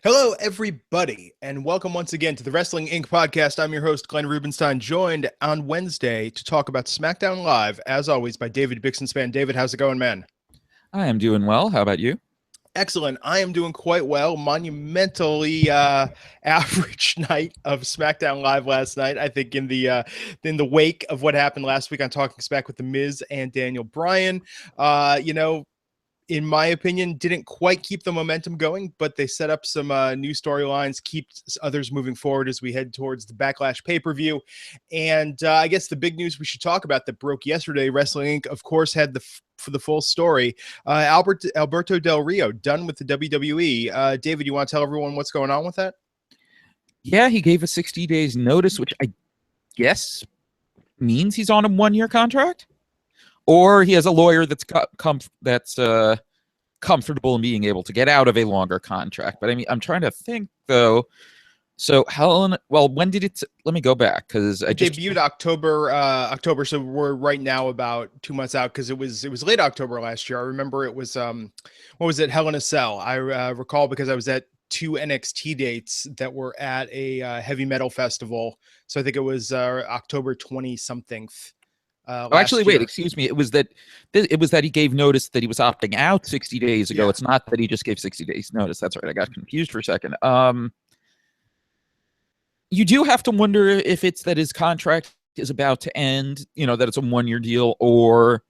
Hello, everybody, and welcome once again to the Wrestling Inc. podcast. I'm your host, Glenn Rubenstein, joined on Wednesday to talk about SmackDown Live, as always, by David Bixenspan. David, how's it going, man? I am doing well. How about you? Excellent. I am doing quite well. Monumentally average night of SmackDown Live last night. I think in the wake of what happened last week on Talking Smack with The Miz and Daniel Bryan, in my opinion, didn't quite keep the momentum going, but they set up some new storylines, keep others moving forward as we head towards the Backlash pay-per-view. And I guess the big news we should talk about that broke yesterday, Wrestling Inc., of course, had for the full story, Alberto Del Rio done with the WWE. David, you want to tell everyone what's going on with that? Yeah, he gave a 60 days notice, which I guess means he's on a 1-year contract. Or he has a lawyer that's comfortable in being able to get out of a longer contract. But I mean, I'm trying to think though. So when did it? Let me go back because I just debuted October. So we're right now about 2 months out because it was late October last year. I remember it was what was it? Hell in a Cell. I recall because I was at 2 NXT dates that were at a heavy metal festival. So I think it was October 20 something. Wait, excuse me. It was that he gave notice that he was opting out 60 days ago. Yeah. It's not that he just gave 60 days notice. That's right. I got confused for a second. You do have to wonder if it's that his contract is about to end, that it's a 1-year deal, or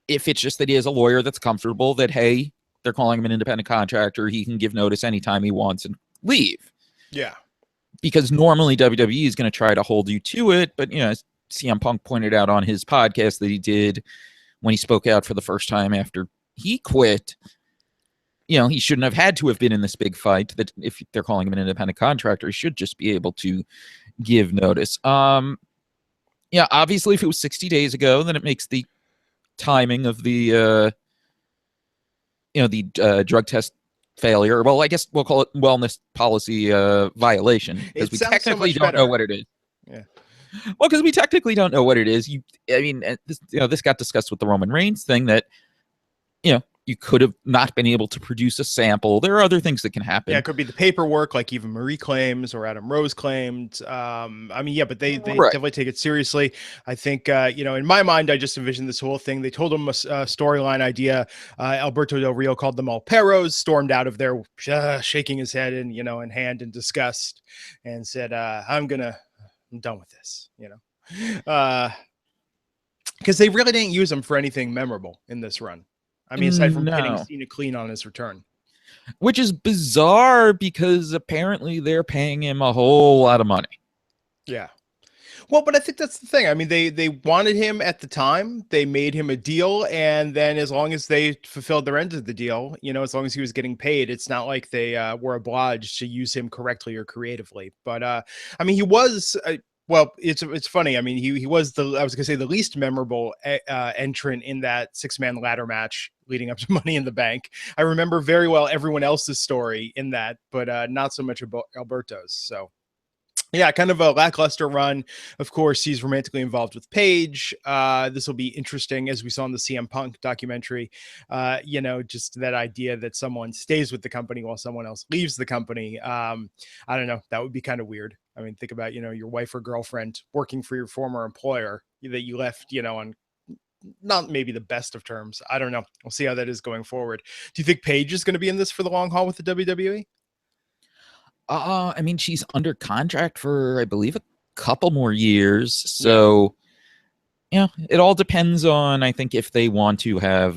if it's just that he has a lawyer that's comfortable that, hey, they're calling him an independent contractor. He can give notice anytime he wants and leave. Yeah. Because normally WWE is going to try to hold you to it, but, CM Punk pointed out on his podcast that he did when he spoke out for the first time after he quit. He shouldn't have had to have been in this big fight. That if they're calling him an independent contractor, he should just be able to give notice. Obviously, if it was 60 days ago, then it makes the timing of the drug test failure. Well, I guess we'll call it wellness policy violation because we technically don't know what it is. Yeah. Well, because we technically don't know what it is. This got discussed with the Roman Reigns thing that, you could have not been able to produce a sample. There are other things that can happen. Yeah, it could be the paperwork, like Eva Marie claims or Adam Rose claimed. But they right. Definitely take it seriously. I think, in my mind, I just envisioned this whole thing. They told him a storyline idea. Alberto Del Rio called them all perros, stormed out of there, shaking his head and, in hand in disgust, and said, I'm done with this, because they really didn't use him for anything memorable in this run. I mean, aside from hitting Cena clean on his return. Which is bizarre because apparently they're paying him a whole lot of money. Yeah. Well, but I think that's the thing. I mean, they wanted him at the time. They made him a deal. And then as long as they fulfilled their end of the deal, as long as he was getting paid, it's not like they were obliged to use him correctly or creatively. But, he was... Well, it's funny. I mean, he was the least memorable entrant in that 6-man ladder match leading up to Money in the Bank. I remember very well everyone else's story in that, but not so much about Alberto's. So, yeah, kind of a lackluster run. Of course, he's romantically involved with Paige. This will be interesting, as we saw in the CM Punk documentary. Just that idea that someone stays with the company while someone else leaves the company. I don't know. That would be kind of weird. I mean, think about, your wife or girlfriend working for your former employer that you left, on not maybe the best of terms. I don't know. We'll see how that is going forward. Do you think Paige is going to be in this for the long haul with the WWE? She's under contract for, I believe, a couple more years. So, it all depends on, I think, if they want to have,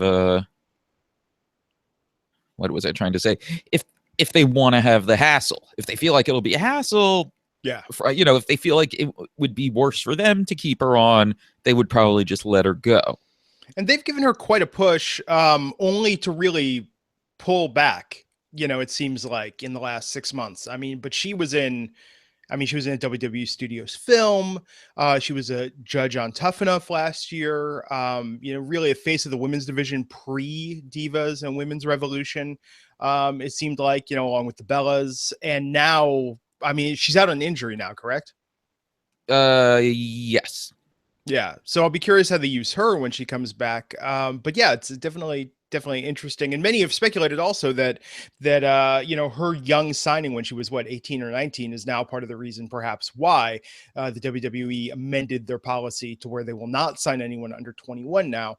what was I trying to say? If they want to have the hassle, if they feel like it'll be a hassle, if they feel like it would be worse for them to keep her on, they would probably just let her go. And they've given her quite a push, only to really pull back. It seems like in the last 6 months. But she was in a WWE Studios film. She was a judge on Tough Enough last year. Really a face of the women's division pre-Divas and Women's Revolution. It seemed like, along with the Bellas. And now, she's out on injury now, correct? Yes. Yeah. So I'll be curious how they use her when she comes back. But yeah, it's definitely definitely interesting. And many have speculated also that her young signing when she was 18 or 19 is now part of the reason perhaps why the WWE amended their policy to where they will not sign anyone under 21 now.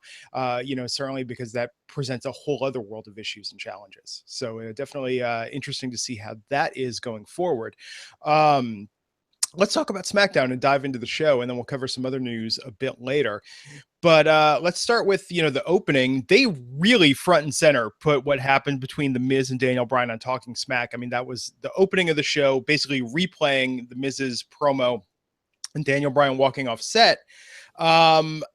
Certainly because that presents a whole other world of issues and challenges. So definitely interesting to see how that is going forward. Let's talk about SmackDown and dive into the show, and then we'll cover some other news a bit later. But let's start with, the opening. They really front and center put what happened between The Miz and Daniel Bryan on Talking Smack. I mean, that was the opening of the show, basically replaying The Miz's promo and Daniel Bryan walking off set.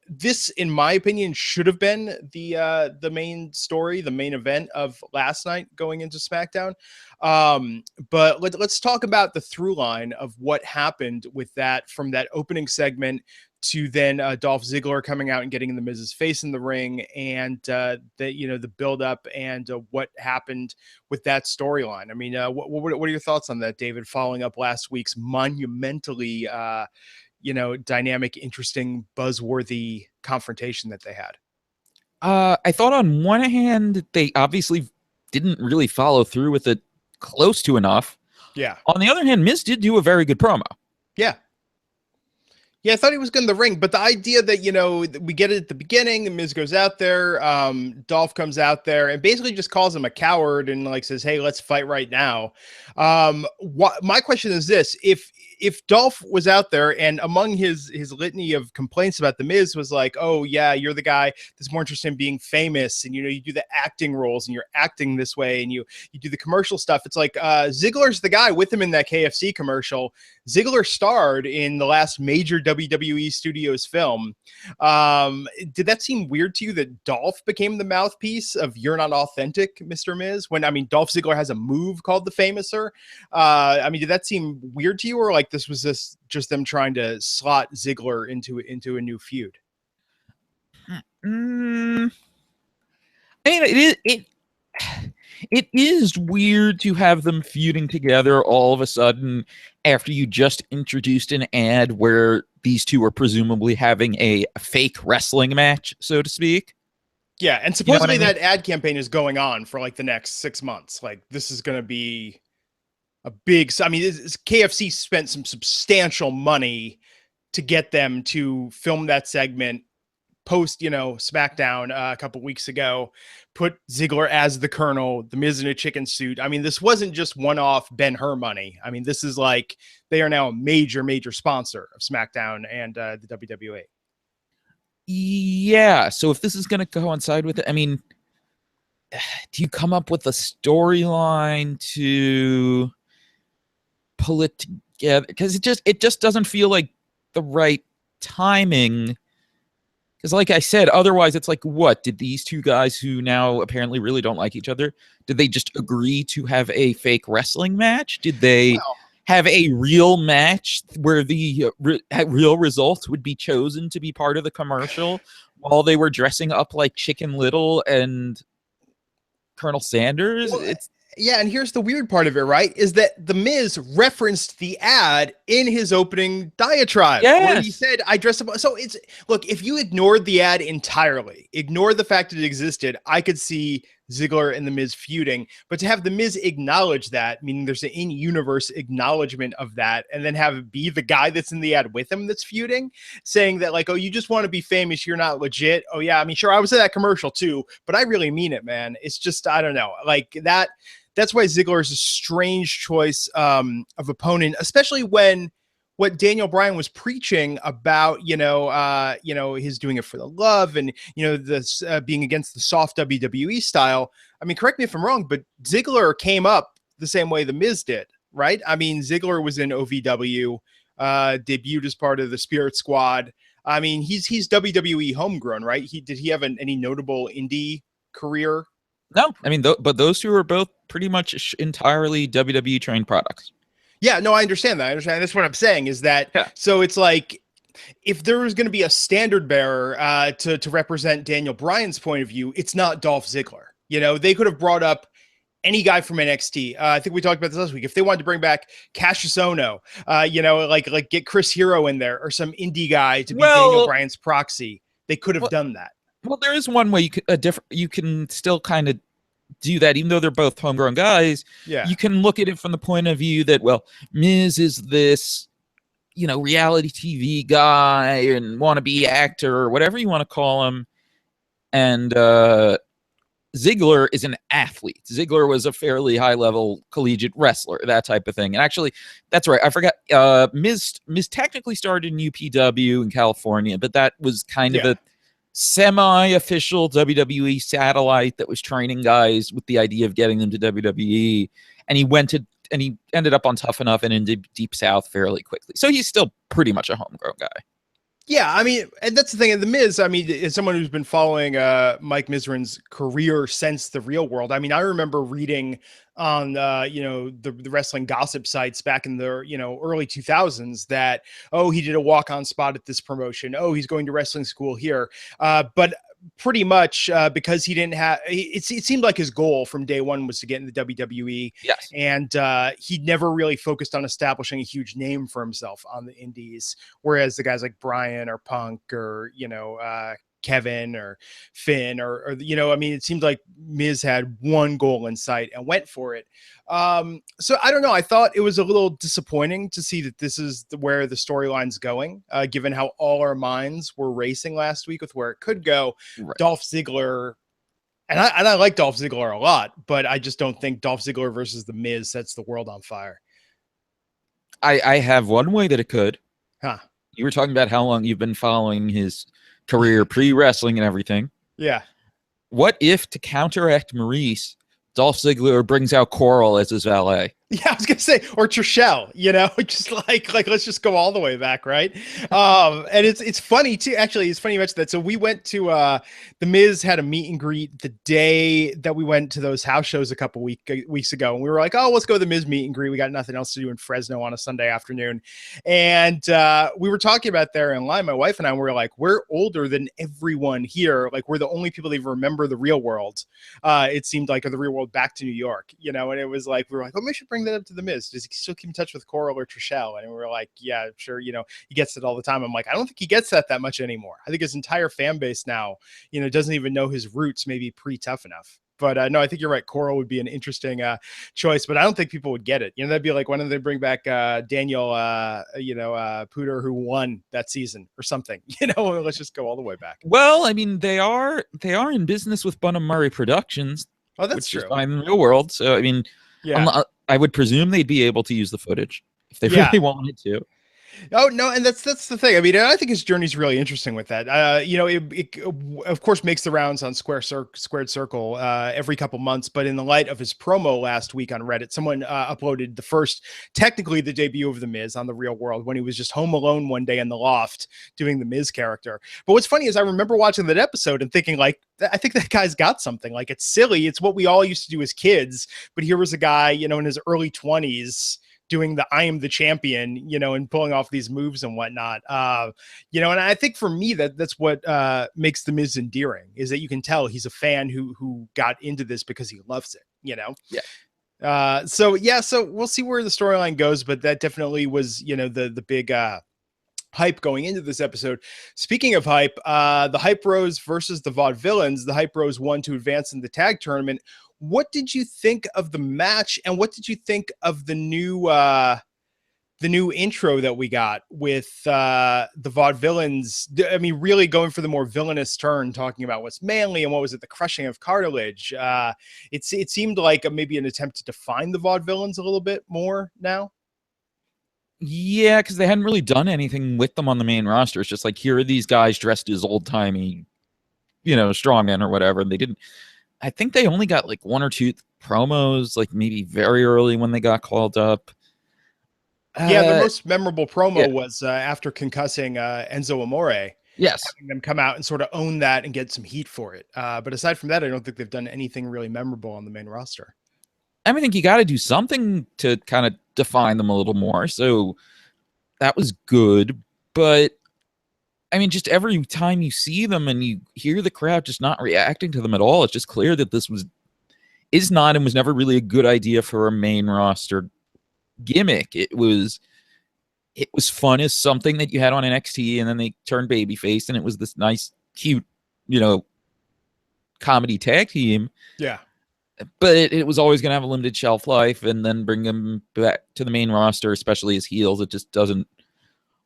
This, in my opinion, should have been the main story, the main event of last night going into SmackDown. But let's talk about the through line of what happened with that, from that opening segment to then Dolph Ziggler coming out and getting in the Miz's face in the ring, and the build up and what happened with that storyline. I mean, what are your thoughts on that, David? Following up last week's monumentally dynamic, interesting, buzzworthy confrontation that they had. I thought on one hand, they obviously didn't really follow through with it close to enough. Yeah. On the other hand, Miz did do a very good promo. Yeah. Yeah, I thought he was good in the ring, but the idea that, we get it at the beginning, the Miz goes out there, Dolph comes out there and basically just calls him a coward and says, hey, let's fight right now. My question is this: if Dolph was out there and among his litany of complaints about the Miz was like, oh yeah, you're the guy that's more interested in being famous, and you do the acting roles and you're acting this way, and you do the commercial stuff. It's like Ziggler's the guy with him in that KFC commercial. Ziggler starred in the last major WWE Studios film. Did that seem weird to you that Dolph became the mouthpiece of "You're not authentic, Mr. Miz"? When Dolph Ziggler has a move called the Famouser. Did that seem weird to you, or this was just them trying to slot Ziggler into a new feud? It is weird to have them feuding together all of a sudden after you just introduced an ad where these two are presumably having a fake wrestling match, so to speak. Yeah, and supposedly that ad campaign is going on for the next 6 months. This is going to be a big. KFC spent some substantial money to get them to film that segment post, SmackDown a couple weeks ago, put Ziggler as the Colonel, the Miz in a chicken suit. This wasn't just one-off Ben-Hur money. This is they are now a major, major sponsor of SmackDown and the WWE. Yeah. So if this is going to coincide with it, do you come up with a storyline to pull it together? Because it just doesn't feel like the right timing. Because like I said, otherwise it's what did these two guys who now apparently really don't like each other, did they just agree to have a fake wrestling match? Did they have a real match where the real results would be chosen to be part of the commercial while they were dressing up like Chicken Little and Colonel Sanders? Yeah, and here's the weird part of it, right? Is that The Miz referenced the ad in his opening diatribe. Yes. Where he said, I dress up. So look, if you ignored the ad entirely, ignored the fact that it existed, I could see Ziggler and The Miz feuding. But to have The Miz acknowledge that, meaning there's an in-universe acknowledgement of that, and then have it be the guy that's in the ad with him that's feuding, saying that oh, you just want to be famous, you're not legit. Oh yeah, sure, I was in that commercial too, but I really mean it, man. It's just, I don't know, that. That's why Ziggler is a strange choice of opponent, especially when what Daniel Bryan was preaching about, his doing it for the love and, this being against the soft WWE style. Correct me if I'm wrong, but Ziggler came up the same way The Miz did, right? Ziggler was in OVW, debuted as part of the Spirit Squad. He's WWE homegrown, right? Did he have any notable indie career? No, but those two are both pretty much entirely WWE trained products. Yeah, no, I understand that. That's what I'm saying is that. Yeah. So it's if there was going to be a standard bearer to represent Daniel Bryan's point of view, it's not Dolph Ziggler. They could have brought up any guy from NXT. I think we talked about this last week. If they wanted to bring back Cassius Ohno, get Chris Hero in there or some indie guy to be Daniel Bryan's proxy, they could have done that. Well, there is one way you can still kind of do that, even though they're both homegrown guys. Yeah. You can look at it from the point of view that, well, Miz is this, reality TV guy and wannabe actor or whatever you want to call him, and Ziggler is an athlete. Ziggler was a fairly high-level collegiate wrestler, that type of thing. And actually, that's right. I forgot. Miz technically started in UPW in California, but that was kind of a semi-official WWE satellite that was training guys with the idea of getting them to WWE. And he ended up on Tough Enough and into Deep South fairly quickly. So he's still pretty much a homegrown guy. Yeah, I mean, and that's the thing. And The Miz, I mean, as someone who's been following Mike Mizrin's career since the real world, I mean, I remember reading on, the wrestling gossip sites back in the, early 2000s that, oh, he did a walk-on spot at this promotion. Oh, he's going to wrestling school here. But pretty much because he didn't have it seemed like his goal from day one was to get in the WWE. Yes. And he never really focused on establishing a huge name for himself on the indies, whereas the guys like Brian or Punk or Kevin or Finn or I mean, it seemed like Miz had one goal in sight and went for it. So I don't know. I thought it was a little disappointing to see that this is where the storyline's going, given how all our minds were racing last week with where it could go. Right. Dolph Ziggler, and I like Dolph Ziggler a lot, but I just don't think Dolph Ziggler versus The Miz sets the world on fire. I have one way that it could. Huh. You were talking about how long you've been following his career pre-wrestling and everything. Yeah. What if, to counteract Maurice, Dolph Ziggler brings out Coral as his valet? Yeah, I was gonna say, or Trishelle, just like let's just go all the way back, right? And it's funny too. Actually, it's funny you mentioned that. So we went to The Miz had a meet and greet the day that we went to those house shows a couple weeks ago, and we were like, oh, let's go to The Miz meet and greet. We got nothing else to do in Fresno on a Sunday afternoon, and we were talking about there in line. My wife and I were like, we're older than everyone here. Like, we're the only people that even remember the real world. It seemed like, or the real world back to New York, and it was like we were like, oh, we should bring that up to The Miz. Does he still keep in touch with Coral or Trishelle? And we were like, yeah, sure. He gets it all the time. I'm like, I don't think he gets that much anymore. I think his entire fan base now, doesn't even know his roots, maybe pre-Tough Enough. But no, I think you're right. Coral would be an interesting choice, but I don't think people would get it. That'd be like, why don't they bring back Daniel, Pooter, who won that season or something? Let's just go all the way back. Well, I mean, they are in business with Bunham Murray Productions. Oh, that's true. In the real world. So, I mean, yeah. I would presume they'd be able to use the footage if they really wanted to. Oh, no, and that's the thing. I mean, I think his journey's really interesting with that. It of course makes the rounds on Squared Circle every couple months, but in the light of his promo last week on Reddit, someone uploaded technically the debut of The Miz on The Real World when he was just home alone one day in the loft doing the Miz character. But what's funny is I remember watching that episode and thinking, like, I think that guy's got something. Like, it's silly. It's what we all used to do as kids. But here was a guy, in his early 20s doing the I am the champion, and pulling off these moves and whatnot. And I think for me that's what makes The Miz endearing, is that you can tell he's a fan who got into this because he loves it, Yeah. So we'll see where the storyline goes, but that definitely was, the big hype going into this episode. Speaking of hype, the Hype Bros versus the Vaudevillains. The Hype Bros won to advance in the tag tournament. What did you think of the match, and what did you think of the new intro that we got with the Vaudevillains? I mean, really going for the more villainous turn, talking about what's manly and what was it, the crushing of cartilage. It seemed like maybe an attempt to define the Vaudevillains a little bit more now. Yeah, because they hadn't really done anything with them on the main roster. It's just like, here are these guys dressed as old-timey, strongmen or whatever. And they didn't. I think they only got like one or two promos, like maybe very early when they got called up. Yeah, the most memorable promo was after concussing Enzo Amore. Yes. Having them come out and sort of own that and get some heat for it. But aside from that, I don't think they've done anything really memorable on the main roster. I think you got to do something to kind of define them a little more. So that was good. But I mean, just every time you see them and you hear the crowd just not reacting to them at all, it's just clear that this is not and was never really a good idea for a main roster gimmick. It was something that you had on NXT, and then they turned babyface, and it was this nice, cute, comedy tag team. Yeah. But it was always going to have a limited shelf life, and then bring them back to the main roster, especially as heels. It just doesn't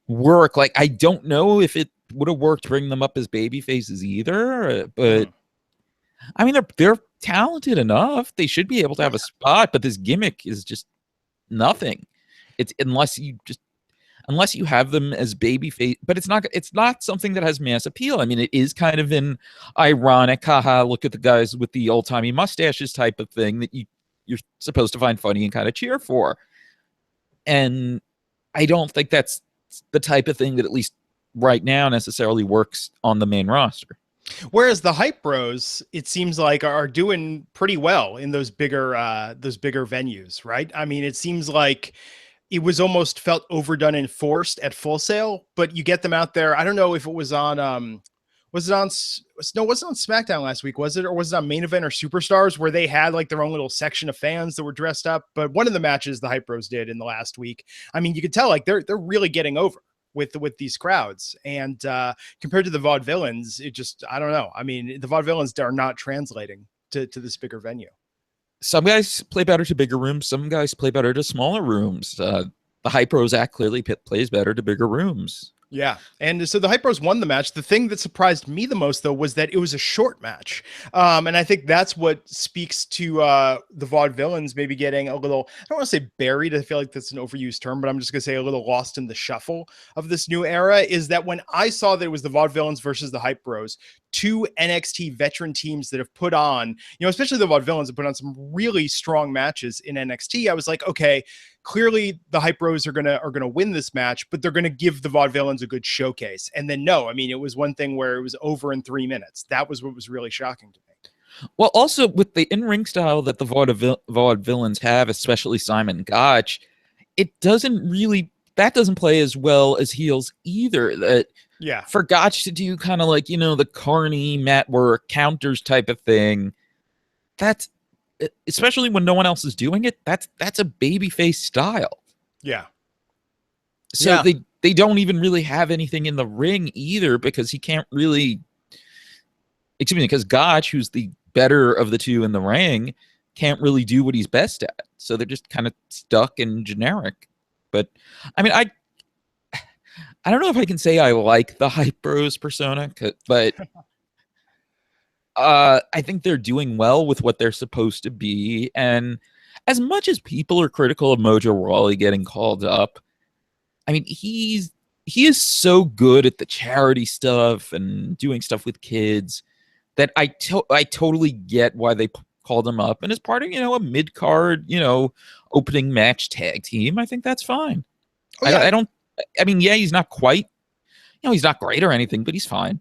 work. Like, I don't know if it would have worked to bring them up as baby faces either, but I mean, they're talented enough. They should be able to have a spot, but this gimmick is just nothing. It's unless you have them as baby face, but it's not something that has mass appeal. I mean, it is kind of an ironic, haha, look at the guys with the old-timey mustaches type of thing that you're supposed to find funny and kind of cheer for. And I don't think that's the type of thing that, at least right now, necessarily works on the main roster. Whereas the Hype Bros, it seems like, are doing pretty well in those bigger venues, right? I mean, it seems like it was almost felt overdone and forced at Full Sail, but you get them out there. I don't know if it was on, was it on SmackDown last week? Was it, or was it on Main Event or Superstars, where they had like their own little section of fans that were dressed up? But one of the matches the Hype Bros did in the last week, I mean, you could tell like they're really getting over with these crowds, and compared to the Vaudevillains, it just, I don't know. I mean, the Vaudevillains are not translating to this bigger venue. Some guys play better to bigger rooms. Some guys play better to smaller rooms. The Hype Bros act clearly plays better to bigger rooms. Yeah. And so the Hype Bros won the match. The thing that surprised me the most, though, was that it was a short match. And I think that's what speaks to the Vaudevillains maybe getting a little, I don't want to say buried. I feel like that's an overused term, but I'm just going to say a little lost in the shuffle of this new era, is that when I saw that it was the Vaudevillains versus the Hype Bros, two NXT veteran teams that have put on, you know, especially the Vaudevillains have put on some really strong matches in NXT. I was like, okay, clearly the Hype Bros are gonna win this match, but they're gonna give the Vaudevillains a good showcase. And then no, I mean, it was one thing where it was over in 3 minutes. That was what was really shocking to me. Well, also with the in-ring style that the Vaudevillains have, especially Simon Gotch, that doesn't play as well as heels either. That yeah, for Gotch to do kind of like, you know, the carny mat work counters type of thing, that's, especially when no one else is doing it, that's a babyface style. Yeah. So they don't even really have anything in the ring either, because he can't really, because Gotch, who's the better of the two in the ring, can't really do what he's best at. So they're just kind of stuck and generic. But I mean, I don't know if I can say I like the Hype Bros persona, but I think they're doing well with what they're supposed to be. And as much as people are critical of Mojo Rawley getting called up, I mean, he is so good at the charity stuff and doing stuff with kids that I totally get why they called him up. And as part of, you know, a mid-card, you know, opening match tag team, I think that's fine. Oh, yeah. I mean, yeah, he's not quite, you know, he's not great or anything, but he's fine.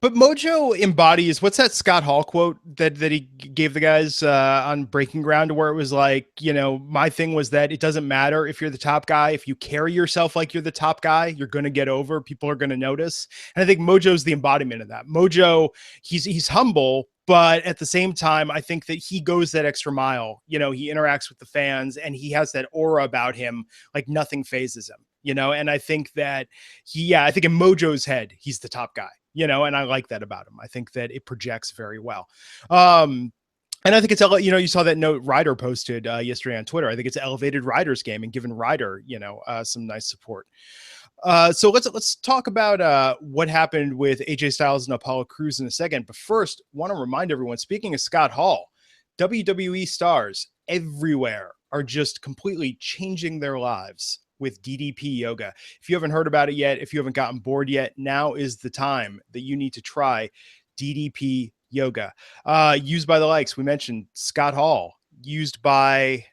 But Mojo embodies, what's that Scott Hall quote that he gave the guys on Breaking Ground, where it was like, you know, my thing was that it doesn't matter if you're the top guy. If you carry yourself like you're the top guy, you're going to get over. People are going to notice. And I think Mojo's the embodiment of that. Mojo, he's humble, but at the same time, I think that he goes that extra mile. You know, he interacts with the fans and he has that aura about him, like nothing phases him, you know? And I think that I think in Mojo's head, he's the top guy. You know, and I like that about him. I think that it projects very well. And I think it's, you know, you saw that note Ryder posted yesterday on Twitter. I think it's elevated Ryder's game and given Ryder, you know, some nice support. So let's talk about what happened with AJ Styles and Apollo Crews in a second. But first, want to remind everyone, speaking of Scott Hall, WWE stars everywhere are just completely changing their lives with DDP Yoga. If you haven't heard about it yet, if you haven't gotten bored yet, now is the time that you need to try DDP Yoga. Used by the likes, we mentioned Scott Hall, used by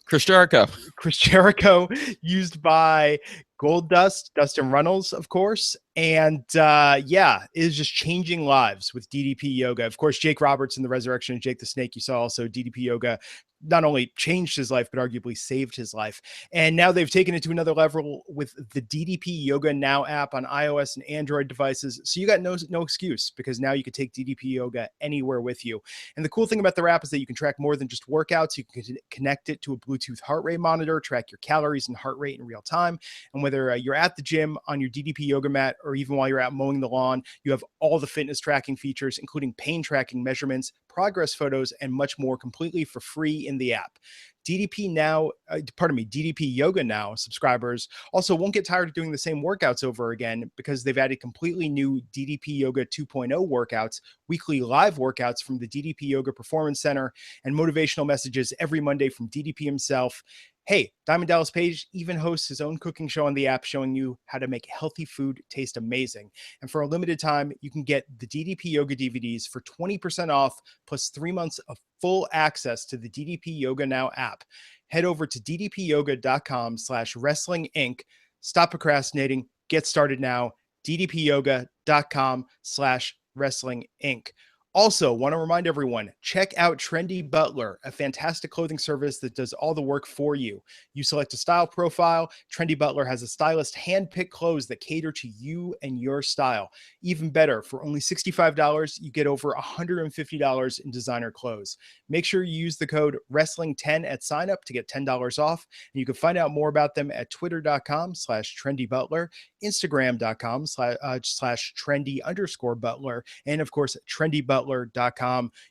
Chris Jericho, used by Goldust, Dustin Runnels, of course. And it is just changing lives with DDP Yoga. Of course, Jake Roberts in the Resurrection and Jake the Snake, you saw also DDP Yoga not only changed his life, but arguably saved his life. And now they've taken it to another level with the DDP Yoga Now app on iOS and Android devices. So you got no excuse, because now you can take DDP Yoga anywhere with you. And the cool thing about the app is that you can track more than just workouts. You can connect it to a Bluetooth heart rate monitor, track your calories and heart rate in real time. And whether you're at the gym, on your DDP yoga mat, or even while you're out mowing the lawn, you have all the fitness tracking features, including pain tracking measurements, progress photos, and much more completely for free in the app. DDP Yoga Now subscribers also won't get tired of doing the same workouts over again because they've added completely new DDP Yoga 2.0 workouts, weekly live workouts from the DDP Yoga Performance Center, and motivational messages every Monday from DDP himself. Hey, Diamond Dallas Page even hosts his own cooking show on the app showing you how to make healthy food taste amazing. And for a limited time, you can get the DDP Yoga DVDs for 20% off plus 3 months of full access to the DDP Yoga Now app. Head over to ddpyoga.com/wrestling inc. Stop procrastinating. Get started now. ddpyoga.com/wrestling inc. Also, want to remind everyone, check out Trendy Butler, a fantastic clothing service that does all the work for you. You select a style profile. Trendy Butler has a stylist hand-pick clothes that cater to you and your style. Even better, for only $65, you get over $150 in designer clothes. Make sure you use the code Wrestling10 at sign up to get $10 off. And you can find out more about them at twitter.com/trendybutler, Instagram.com/trendy_butler, and of course, trendybutler.com.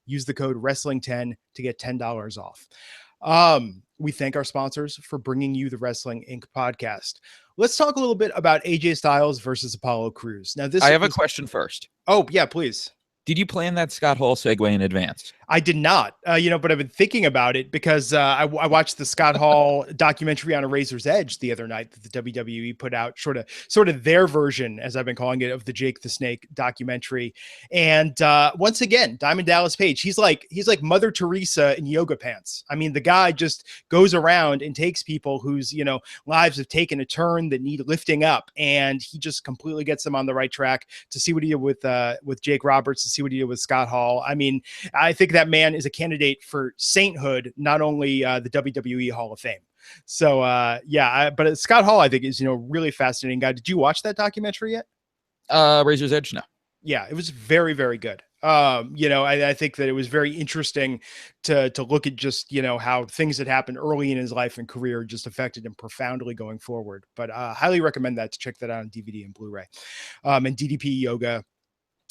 Use the code Wrestling10 to get $10 off. We thank our sponsors for bringing you the Wrestling Inc. podcast. Let's talk a little bit about AJ Styles versus Apollo Crews. Now, I have a question first. Oh, yeah, please. Did you plan that Scott Hall segue in advance? I did not, but I've been thinking about it because I watched the Scott Hall documentary on A Razor's Edge the other night that the WWE put out, sort of their version, as I've been calling it, of the Jake the Snake documentary. And once again, Diamond Dallas Page, he's like Mother Teresa in yoga pants. I mean, the guy just goes around and takes people whose lives have taken a turn that need lifting up, and he just completely gets them on the right track. To see what he did with Jake Roberts, to see what he did with Scott Hall. I mean, I think that man is a candidate for sainthood, not only the WWE Hall of Fame. So but Scott Hall, I think, is really fascinating guy. Did you watch that documentary yet? Razor's Edge, no. Yeah, it was very, very good. I think that it was very interesting to look at just how things that happened early in his life and career just affected him profoundly going forward. But highly recommend to check that out on DVD and Blu-ray. And DDP Yoga.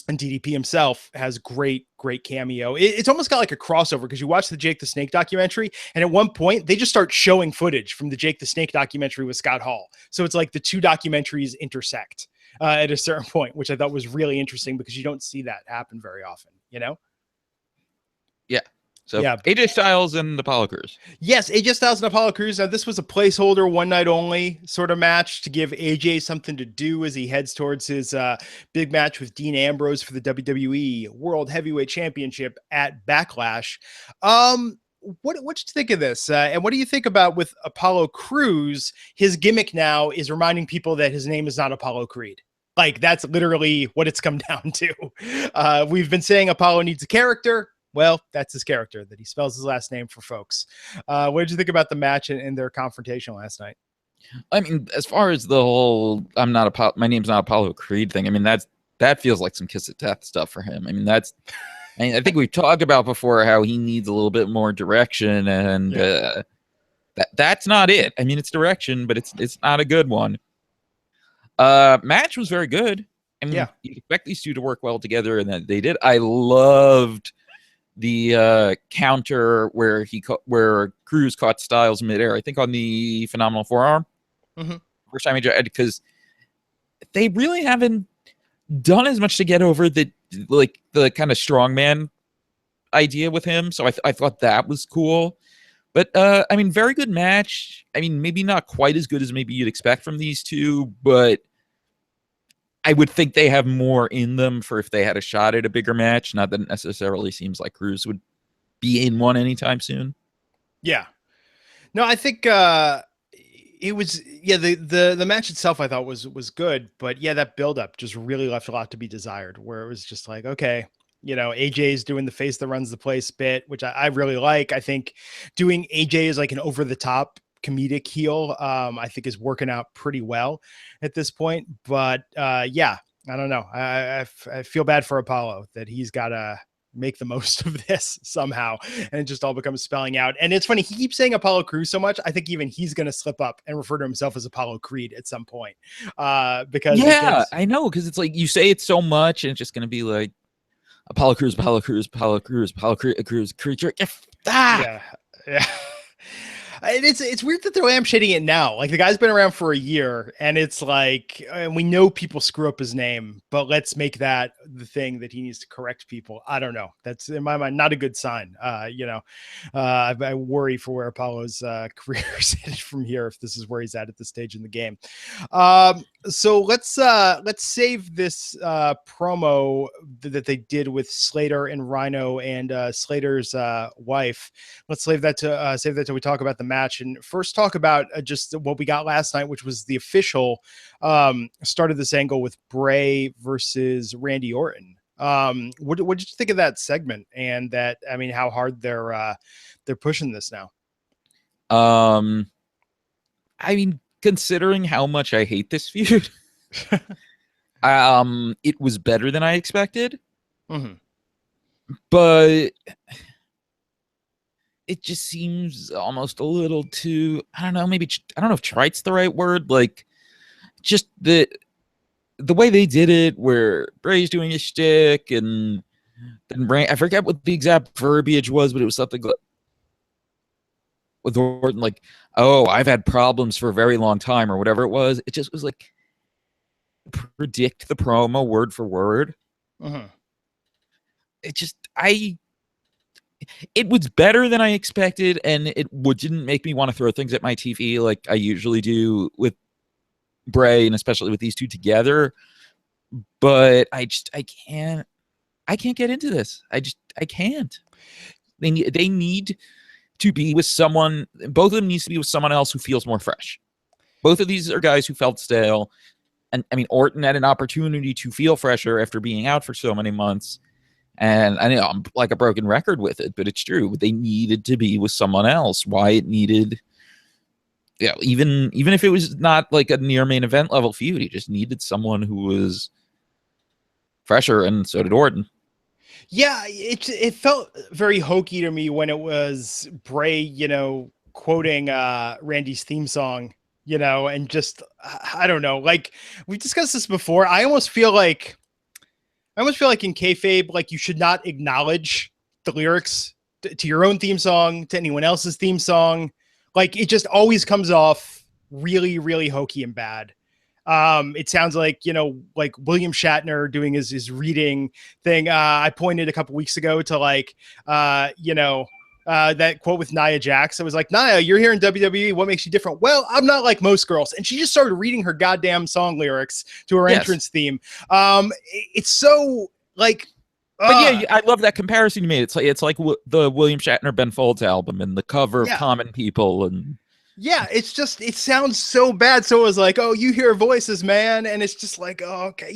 And DDP himself has great cameo. It's almost got like a crossover because you watch the Jake the Snake documentary, and at one point they just start showing footage from the Jake the Snake documentary with Scott Hall. So it's like the two documentaries intersect at a certain point, which I thought was really interesting because you don't see that happen very often, Yeah. So yeah. AJ Styles and Apollo Crews. Yes, AJ Styles and Apollo Crews. Now, this was a placeholder, one night only sort of match to give AJ something to do as he heads towards his big match with Dean Ambrose for the WWE World Heavyweight Championship at Backlash. What you think of this? And what do you think about with Apollo Crews? His gimmick now is reminding people that his name is not Apollo Creed. Like, that's literally what it's come down to. We've been saying Apollo needs a character. Well, that's his character, that he spells his last name for folks. What did you think about the match and their confrontation last night? I mean, as far as the whole my name's not Apollo Creed thing, I mean, that feels like some kiss of death stuff for him. I mean, I think we've talked about before how he needs a little bit more direction, and that's not it. I mean, it's direction, but it's not a good one. Match was very good. I mean, you expect these two to work well together, and that they did. I loved the counter where Crews caught Styles midair, I think on the phenomenal forearm. Mm-hmm. First time he tried, because they really haven't done as much to get over the kind of strongman idea with him. So I thought that was cool. But I mean, very good match. I mean, maybe not quite as good as maybe you'd expect from these two, but I would think they have more in them for if they had a shot at a bigger match. Not that it necessarily seems like Crews would be in one anytime soon. Yeah. No, I think it was, the match itself I thought was good, but that buildup just really left a lot to be desired, where it was just like, okay, AJ's doing the face that runs the place bit, which I really like. I think doing AJ as like an over the top comedic heel, I think is working out pretty well at this point. But I don't know. I feel bad for Apollo that he's got to make the most of this somehow, and it just all becomes spelling out. And it's funny, he keeps saying Apollo Crews so much, I think even he's going to slip up and refer to himself as Apollo Creed at some point, because I know, because it's like you say it so much and it's just going to be like Apollo Crews, Apollo Crews, Apollo Crews, Apollo Crews, creature. Yeah. And it's weird that they're lampshading it now. Like, the guy's been around for a year, and it's like, and we know people screw up his name, but let's make that the thing that he needs to correct people. I don't know. That's, in my mind, not a good sign. I worry for where Apollo's career is headed from here, if this is where he's at this stage in the game. So let's save this promo that they did with Slater and Rhino and Slater's wife. Let's save that till we talk about the match, and first talk about just what we got last night, which was the official start of this angle with Bray versus Randy Orton. What did you think of that segment, and that, I mean, how hard they're pushing this now? I mean, considering how much I hate this feud, it was better than I expected. Mm-hmm. But it just seems almost a little too, I don't know, maybe, I don't know if trite's the right word, like, just the way they did it, where Bray's doing his shtick, and then I forget what the exact verbiage was, but it was something like, with Orton, like, oh, I've had problems for a very long time, or whatever it was. It just was like, predict the promo word for word. Mm-hmm. It was better than I expected, and it didn't make me want to throw things at my TV like I usually do with Bray, and especially with these two together. But I can't get into this. I can't. They need to be with someone. Both of them needs to be with someone else who feels more fresh. Both of these are guys who felt stale. And I mean, Orton had an opportunity to feel fresher after being out for so many months. And I know I'm like a broken record with it, but it's true. They needed to be with someone else. Wyatt needed, even if it was not like a near main event level feud, he just needed someone who was fresher, and so did Orton. Yeah, it felt very hokey to me when it was Bray, quoting Randy's theme song, and just, I don't know, like, we've discussed this before. I almost feel like in kayfabe, like, you should not acknowledge the lyrics to your own theme song, to anyone else's theme song. Like, it just always comes off really, really hokey and bad. It sounds like, like William Shatner doing his reading thing. I pointed a couple weeks ago to, like, that quote with Nia Jax. I was like, Nia, you're here in WWE. What makes you different? Well, I'm not like most girls. And she just started reading her goddamn song lyrics to her entrance theme. It's so, like, but yeah, I love that comparison you made. It's like the William Shatner Ben Folds album and the cover of Common People, and yeah, it's just, it sounds so bad. So it was like, oh, you hear voices, man, and it's just like, oh, okay,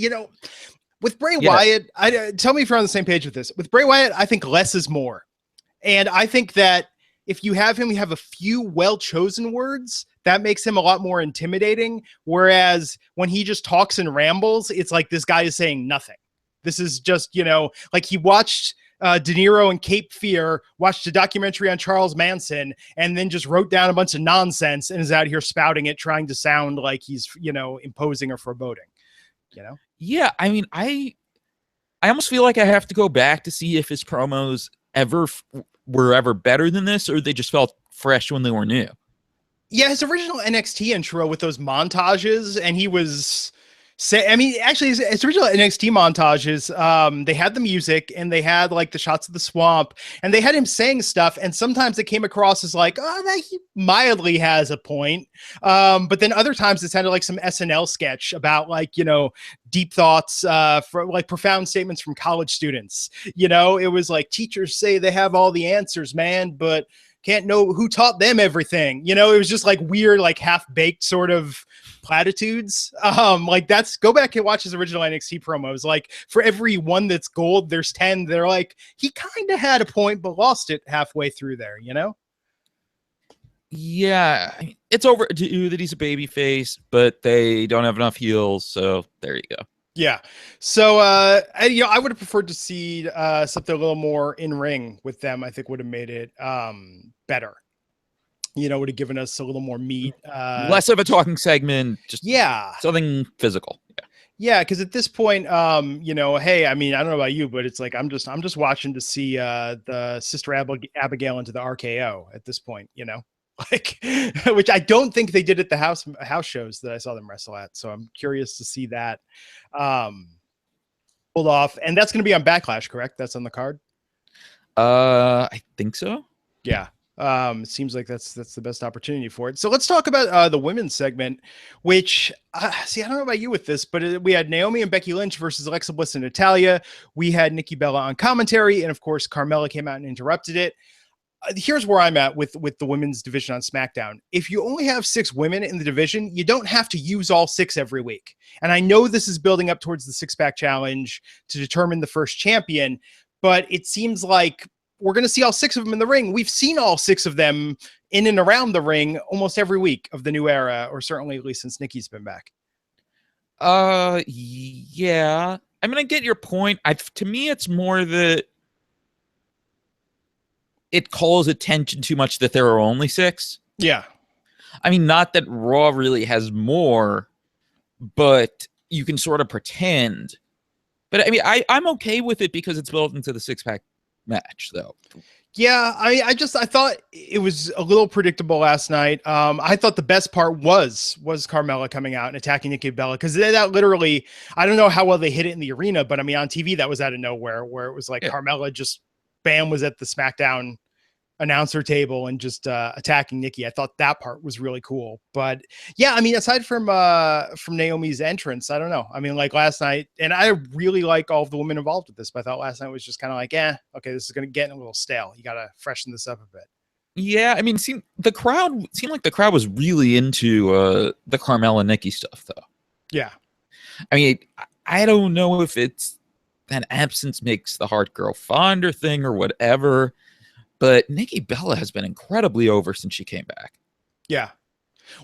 with Bray Wyatt, tell me if you're on the same page with this. With Bray Wyatt, I think less is more. And I think that if you have him, you have a few well-chosen words, that makes him a lot more intimidating. Whereas when he just talks and rambles, it's like this guy is saying nothing. This is just, like he watched De Niro and Cape Fear, watched a documentary on Charles Manson, and then just wrote down a bunch of nonsense and is out here spouting it, trying to sound like he's, imposing or foreboding, Yeah, I mean, I almost feel like I have to go back to see if his promos were ever better than this, or they just felt fresh when they were new. Yeah, his original NXT intro with those montages, and he was actually his original NXT montages, they had the music and they had like the shots of the swamp and they had him saying stuff, and sometimes it came across as like, oh, that he mildly has a point. But then other times it sounded like some SNL sketch about, like, deep thoughts, for like profound statements from college students. It was like, teachers say they have all the answers, man, but can't know who taught them everything. It was just like weird, like half-baked sort of platitudes. Like, go back and watch his original NXT promos. Like, for every one that's gold, there's 10. They're like, he kind of had a point, but lost it halfway through there, Yeah, I mean, it's overdue that he's a baby face, but they don't have enough heels, so there you go. Yeah. So, I would have preferred to see something a little more in ring with them. I think would have made it better. Would have given us a little more meat. Less of a talking segment, just Yeah. something physical. Yeah, because at this point, hey, I mean, I don't know about you, but it's like I'm just watching to see the Sister Abigail into the RKO at this point, like which I don't think they did at the house shows that I saw them wrestle at. So I'm curious to see that pulled off, and that's going to be on Backlash, correct? That's on the card. I think so. Yeah. It seems like that's the best opportunity for it. So let's talk about the women's segment, which see, I don't know about you with this, but we had Naomi and Becky Lynch versus Alexa Bliss and Natalya. We had Nikki Bella on commentary, and of course Carmella came out and interrupted it. Here's where I'm at with the women's division on SmackDown. If you only have 6 women in the division, you don't have to use all 6 every week. And I know this is building up towards the 6-pack challenge to determine the first champion, but it seems like we're going to see all 6 of them in the ring. We've seen all 6 of them in and around the ring almost every week of the new era, or certainly at least since Nikki's been back. Yeah. I mean, I get your point. To me, it's more that it calls attention too much that there are only 6. Yeah. I mean, not that Raw really has more, but you can sort of pretend. But I mean, I'm okay with it because it's built into the 6-pack match, though. Yeah, I thought it was a little predictable last night. I thought the best part was Carmella coming out and attacking Nikki Bella, because that literally, I don't know how well they hit it in the arena, but I mean on TV that was out of nowhere, where it was like Carmella just bam was at the SmackDown announcer table and just attacking Nikki. I thought that part was really cool. But yeah, I mean, aside from Naomi's entrance, I don't know. I mean, like last night, and I really like all of the women involved with this, but I thought last night was just kind of like, okay, this is going to get a little stale. You got to freshen this up a bit. Yeah, I mean, seemed like the crowd was really into the Carmella Nikki stuff, though. Yeah. I mean, I don't know if it's that absence makes the heart grow fonder thing or whatever, but Nikki Bella has been incredibly over since she came back. Yeah.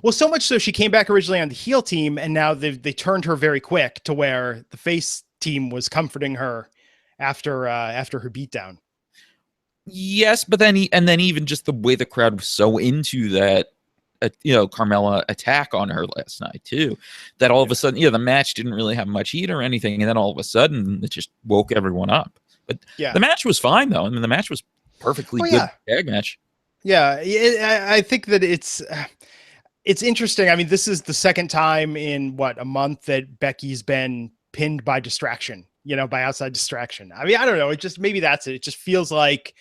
Well, so much so she came back originally on the heel team, and now they turned her very quick to where the face team was comforting her after her beatdown. Yes, but then even just the way the crowd was so into that, Carmella attack on her last night too, that all of a sudden, the match didn't really have much heat or anything, and then all of a sudden it just woke everyone up. But the match was fine though. I mean, the match was perfectly good tag match. Yeah, I think that it's interesting. I mean, this is the second time in a month that Becky's been pinned by distraction, by outside distraction. I mean, I don't know. It just, maybe that's it. It just feels like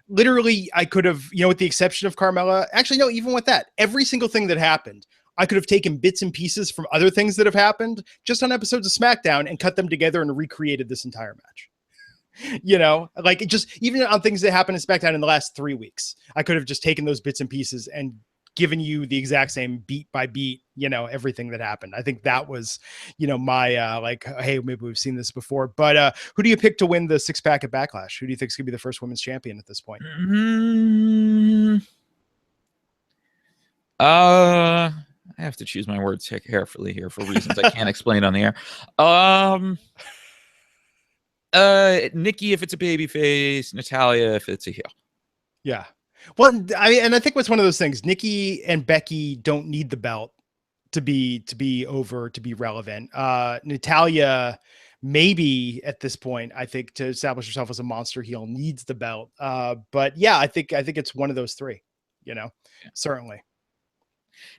literally I could have, with the exception of Carmella, actually, no, even with that, every single thing that happened, I could have taken bits and pieces from other things that have happened just on episodes of SmackDown and cut them together and recreated this entire match. Like it just, even on things that happened in SmackDown in the last 3 weeks, I could have just taken those bits and pieces and given you the exact same beat by beat, everything that happened. I think that was, my like, hey, maybe we've seen this before. But who do you pick to win the 6-pack at Backlash? Who do you think is going to be the first women's champion at this point? I have to choose my words carefully here for reasons I can't explain on the air. Nikki if it's a baby face, Natalya if it's a heel. Yeah. Well, I think what's one of those things, Nikki and Becky don't need the belt to be over, to be relevant. Natalya, maybe at this point, I think to establish herself as a monster heel needs the belt. But yeah, I think it's one of those 3, certainly.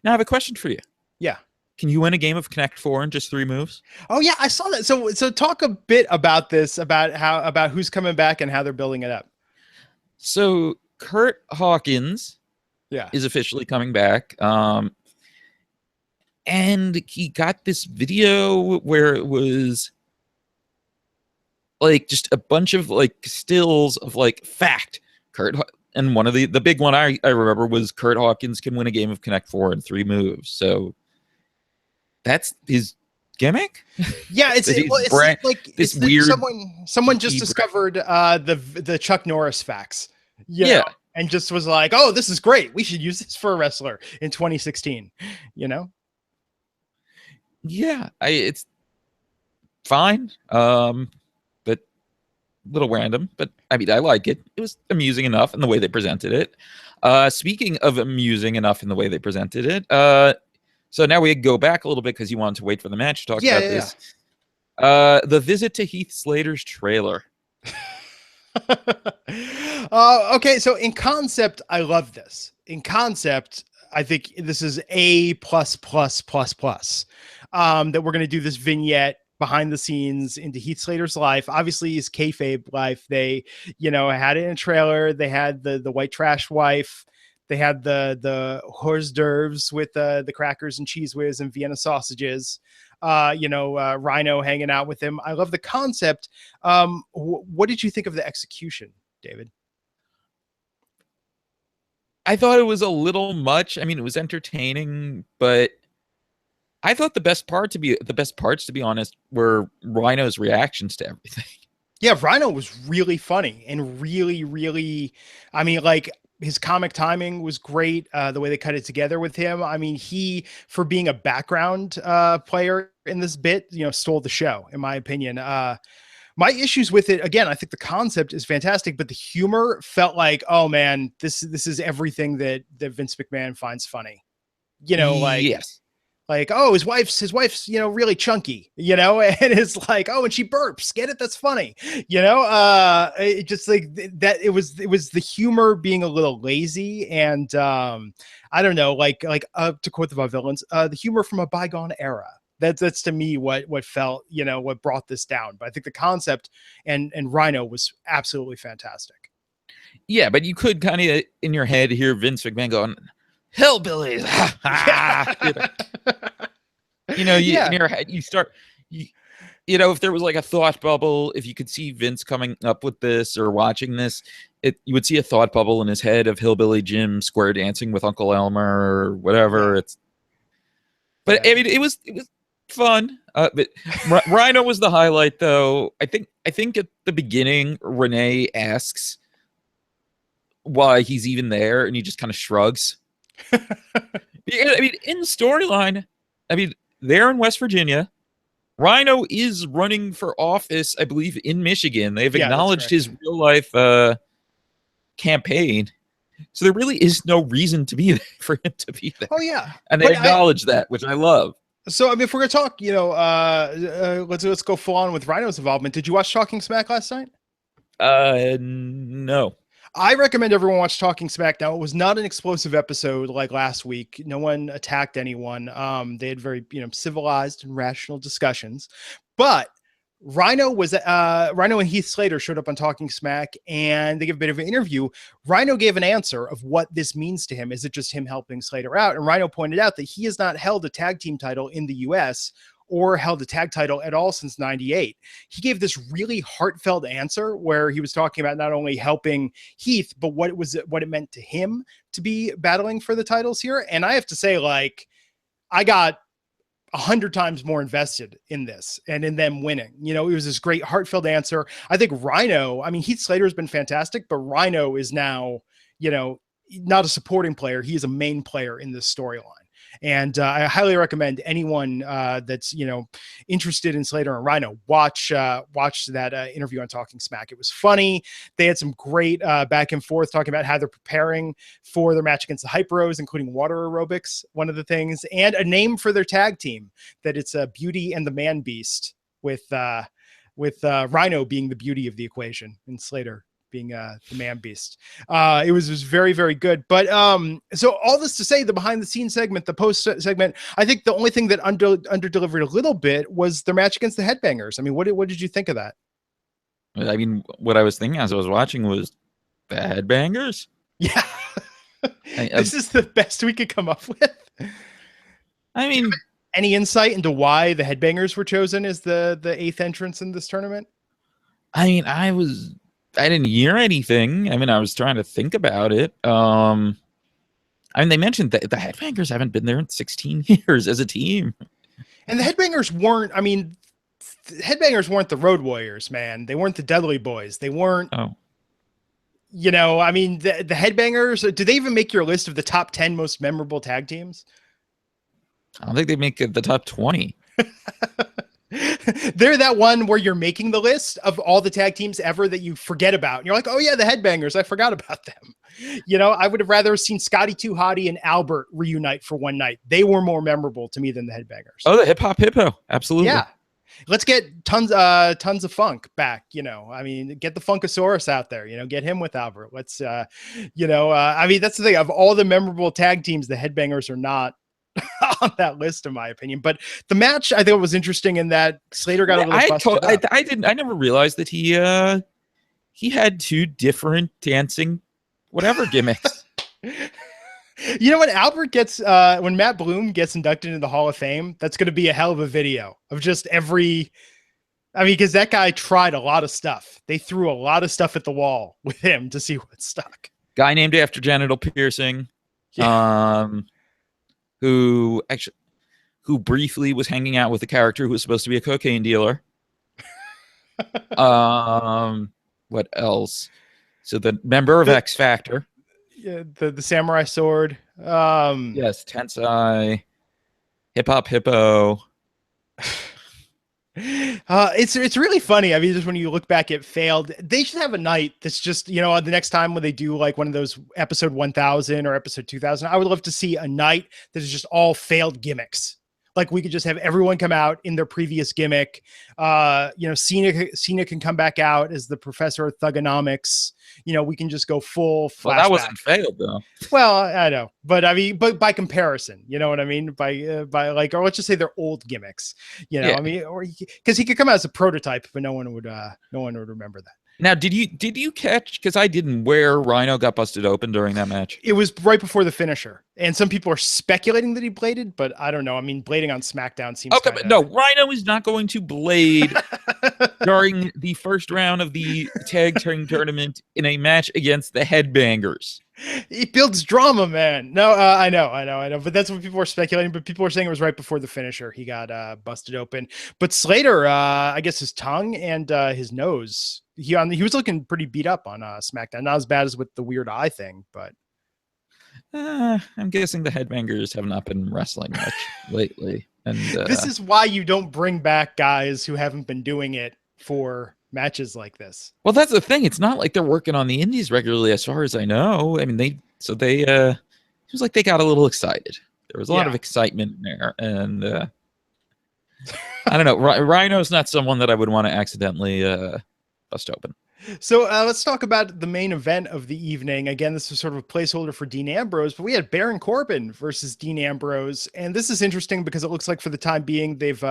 Now I have a question for you. Yeah. Can you win a game of Connect 4 in just 3 moves? Oh yeah, I saw that. So talk a bit about this, about who's coming back and how they're building it up. So Kurt Hawkins is officially coming back. And he got this video where it was like just a bunch of like stills of like fact. And one of the big one I remember was Kurt Hawkins can win a game of Connect 4 in 3 moves. So that's his gimmick. Yeah, it's weird. Someone just discovered the Chuck Norris facts. Yeah, and just was like, "Oh, this is great. We should use this for a wrestler in 2016." Yeah, it's fine. But a little random. But I mean, I like it. It was amusing enough in the way they presented it. Speaking of amusing enough in the way they presented it, so now we go back a little bit because you wanted to wait for the match to talk about this. The visit to Heath Slater's trailer. Okay, so in concept, I love this. In concept, I think this is A+++++. That we're going to do this vignette behind the scenes into Heath Slater's life. Obviously, his kayfabe life. They, had it in a trailer. They had the white trash wife. They had the hors d'oeuvres with the crackers and cheese whiz and Vienna sausages. Rhino hanging out with him. I love the concept. What did you think of the execution, David? I thought it was a little much. I mean, it was entertaining, but I thought the best parts, to be honest, were Rhino's reactions to everything. Yeah, Rhino was really funny and really, really, I mean, like, his comic timing was great. The way they cut it together with him. I mean, he, for being a background player in this bit, stole the show, in my opinion. My issues with it, again, I think the concept is fantastic, but the humor felt like, oh man, this is everything that Vince McMahon finds funny. Yes. Like, oh, his wife's, really chunky, and it's like, oh, and she burps. Get it? That's funny. It just like that. It was the humor being a little lazy. And I don't know, like to quote the Vaudevillains, the humor from a bygone era. That's to me what felt, what brought this down. But I think the concept and Rhino was absolutely fantastic. Yeah, but you could kind of in your head hear Vince McMahon going, hillbillies. In your head, you start, if there was like a thought bubble, if you could see Vince coming up with this or watching this, you would see a thought bubble in his head of Hillbilly Jim square dancing with Uncle Elmer or whatever. I mean, it was fun. But Rhino was the highlight, though. I think at the beginning, Renee asks why he's even there, and he just kind of shrugs. I mean, in the storyline, they're in West Virginia. Rhino is running for office, I believe, in Michigan. They've acknowledged his real life campaign. So there really is no reason to be there for him to be there. Oh, yeah. And they acknowledge that, which I love. So, I mean, if we're going to talk, let's go full on with Rhino's involvement. Did you watch Talking Smack last night? No. I recommend everyone watch Talking Smack. Now, it was not an explosive episode like last week. No one attacked anyone. They had very, civilized and rational discussions. But Rhino and Heath Slater showed up on Talking Smack, and they gave a bit of an interview. Rhino gave an answer of what this means to him. Is it just him helping Slater out? And Rhino pointed out that he has not held a tag team title in the U.S. or held a tag title at all since 98. He gave this really heartfelt answer where he was talking about not only helping Heath, but what it meant to him to be battling for the titles here. And I have to say, like, I got 100 times more invested in this and in them winning. It was this great heartfelt answer. I think Rhino, Heath Slater has been fantastic, but Rhino is now, not a supporting player. He is a main player in this storyline. And I highly recommend anyone that's, interested in Slater and Rhino, watch that interview on Talking Smack. It was funny. They had some great back and forth talking about how they're preparing for their match against the Hype Bros, including water aerobics, one of the things, and a name for their tag team, that it's Beauty and the Man Beast, with Rhino being the beauty of the equation and Slater being the Man Beast. It was very, very good. But so all this to say, the behind the scenes segment, the post segment, I think the only thing that under delivered a little bit was their match against the Headbangers. What did you think of that? What I was thinking as I was watching was the Headbangers. Yeah. This is the best we could come up with. Any insight into why the Headbangers were chosen as the 8th entrance in this tournament? I didn't hear anything. I was trying to think about it. They mentioned that the Headbangers haven't been there in 16 years as a team. And the Headbangers weren't, the Headbangers weren't the Road Warriors, man. They weren't the Dudley Boys. They weren't, the Headbangers, do they even make your list of the top 10 most memorable tag teams? I don't think they make the top 20. They're that one where you're making the list of all the tag teams ever that you forget about. And you're like, oh yeah, the Headbangers. I forgot about them. I would have rather seen Scotty 2 Hotty and Albert reunite for one night. They were more memorable to me than the Headbangers. Oh, the Hip Hop Hippo. Absolutely. Yeah. Let's get tons of funk back. I mean, get the Funkasaurus out there, get him with Albert. Let's, I mean, that's the thing. Of all the memorable tag teams, the Headbangers are not on that list, in my opinion. But the match, I think, was interesting in that Slater got a little busted up. I never realized that he had two different dancing whatever gimmicks. When Albert gets when Matt Bloom gets inducted into the Hall of Fame, that's going to be a hell of a video of just every. I mean, because that guy tried a lot of stuff. They threw a lot of stuff at the wall with him to see what stuck. Guy named after genital piercing. Yeah. Who briefly was hanging out with a character who was supposed to be a cocaine dealer. What else? So the member of X Factor. Yeah, the samurai sword. Yes, Tensai, Hip Hop Hippo. It's really funny. I mean, just when you look back, it failed. They should have a night that's just, the next time when they do like one of those episode 1000 or episode 2000, I would love to see a night that is just all failed gimmicks. Like we could just have everyone come out in their previous gimmick. Cena can come back out as the professor of thugonomics. We can just go full flashback. Well, that wasn't failed though. Well, I know, but I mean, but by comparison, you know what I mean? By like, or let's just say they're old gimmicks, Yeah. I mean, or because he could come out as a prototype, but no one would remember that. Now, did you catch? Because I didn't. Where Rhino got busted open during that match? It was right before the finisher, and some people are speculating that he bladed, but I don't know. I mean, blading on SmackDown seems okay. But no, Rhino is not going to blade during the first round of the tag team tournament in a match against the Headbangers. He builds drama, man. No, I know. But that's what people were speculating. But people were saying it was right before the finisher. He got busted open. But Slater, I guess his tongue and his nose. He was looking pretty beat up on SmackDown. Not as bad as with the weird eye thing, but I'm guessing the Headbangers have not been wrestling much lately. And this is why you don't bring back guys who haven't been doing it for matches like this. Well, that's the thing. It's not like they're working on the indies regularly, as far as I know. I mean, it was like they got a little excited. There was a lot of excitement there, and I don't know. Rhino's not someone that I would want to accidentally bust open. So let's talk about the main event of the evening. Again, this was sort of a placeholder for Dean Ambrose, but we had Baron Corbin versus Dean Ambrose. And this is interesting because it looks like for the time being, they've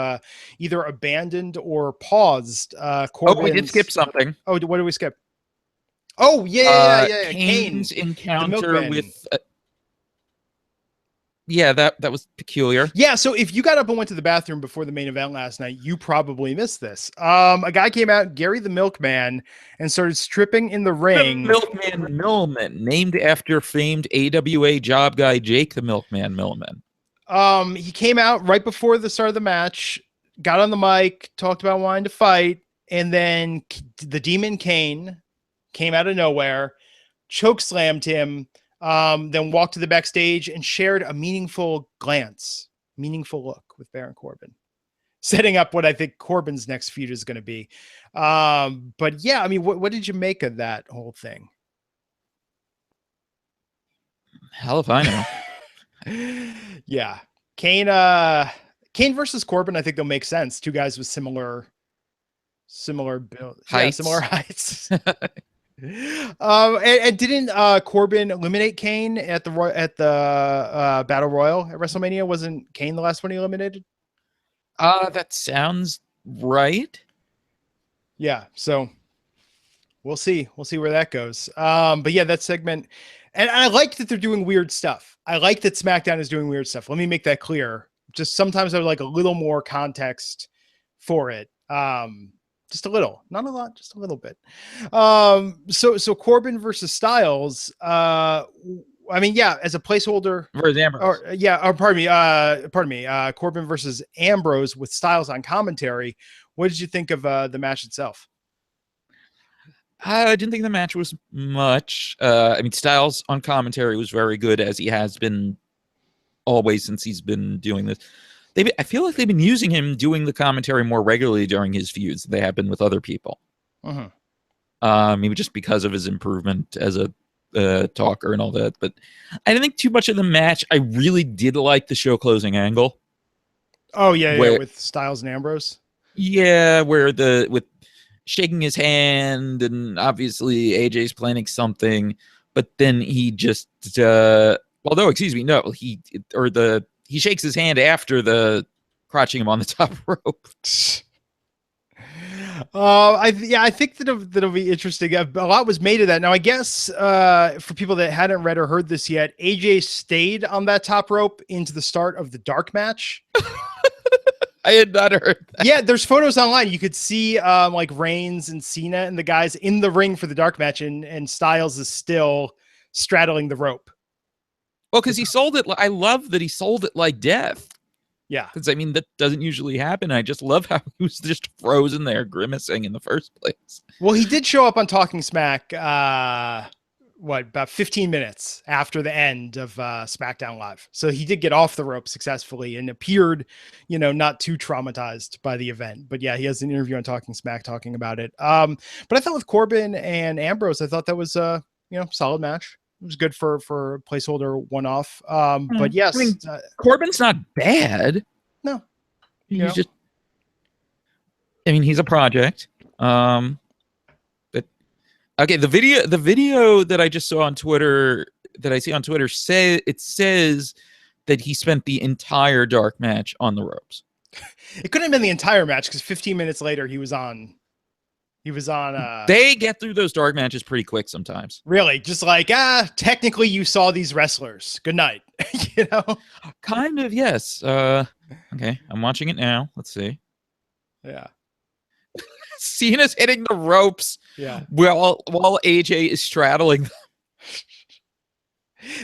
either abandoned or paused Corbin's... Oh, we did skip something. Oh, what did we skip? Oh, yeah. Kane's encounter with... Yeah, that was peculiar. Yeah, so if you got up and went to the bathroom before the main event last night, you probably missed this. A guy came out, Gary the Milkman, and started stripping in the ring. The Milkman Millman, named after famed AWA job guy Jake the Milkman Millman. He came out right before the start of the match, got on the mic, talked about wanting to fight, and then the Demon Kane came out of nowhere, choke slammed him, then walked to the backstage and shared a meaningful look with Baron Corbin, setting up what I think Corbin's next feud is going to be. But yeah, I mean, what did you make of that whole thing? Hell if I know. Yeah. Kane versus Corbin, I think they'll make sense. Two guys with similar build, similar heights. And didn't Corbin eliminate Kane at the Battle Royal at WrestleMania? Wasn't Kane the last one he eliminated? That sounds right. Yeah, so we'll see where that goes. But yeah, that segment, and I like that they're doing weird stuff. I like that SmackDown is doing weird stuff. Let me make that clear. Just sometimes I would like a little more context for it. Just a little, not a lot, just a little bit. So Corbin versus Styles. I mean, yeah, as a placeholder versus Ambrose. Pardon me. Corbin versus Ambrose with Styles on commentary. What did you think of the match itself? I didn't think the match was much. I mean, Styles on commentary was very good, as he has been always since he's been doing this. I feel like they've been using him doing the commentary more regularly during his feuds than they have been with other people. Maybe just because of his improvement as a talker and all that. But I didn't think too much of the match. I really did like the show closing angle. Oh yeah, with Styles and Ambrose. Yeah, where with shaking his hand, and obviously AJ's planning something, but then he just he shakes his hand after the crotching him on the top rope. I think that'll be interesting. A lot was made of that. Now, I guess for people that hadn't read or heard this yet, AJ stayed on that top rope into the start of the dark match. I had not heard that. Yeah, there's photos online. You could see like Reigns and Cena and the guys in the ring for the dark match, and Styles is still straddling the rope. Well, because he sold it. I love that he sold it like death. Yeah. Because, I mean, that doesn't usually happen. I just love how he was just frozen there grimacing in the first place. Well, he did show up on Talking Smack, about 15 minutes after the end of SmackDown Live. So he did get off the rope successfully and appeared, not too traumatized by the event. But yeah, he has an interview on Talking Smack talking about it. But I thought with Corbin and Ambrose, I thought that was a, solid match. It was good for placeholder one-off. But yes, Corbin's not bad. No, he's just. I mean, he's a project. But okay, the video that I just saw on Twitter, that I see on Twitter, says that he spent the entire dark match on the ropes. It couldn't have been the entire match because 15 minutes later he was on. They get through those dark matches pretty quick sometimes. Really? Just like, technically you saw these wrestlers. Good night. Kind of, yes. Okay, I'm watching it now. Let's see. Yeah. Cena's hitting the ropes. Yeah. While AJ is straddling them.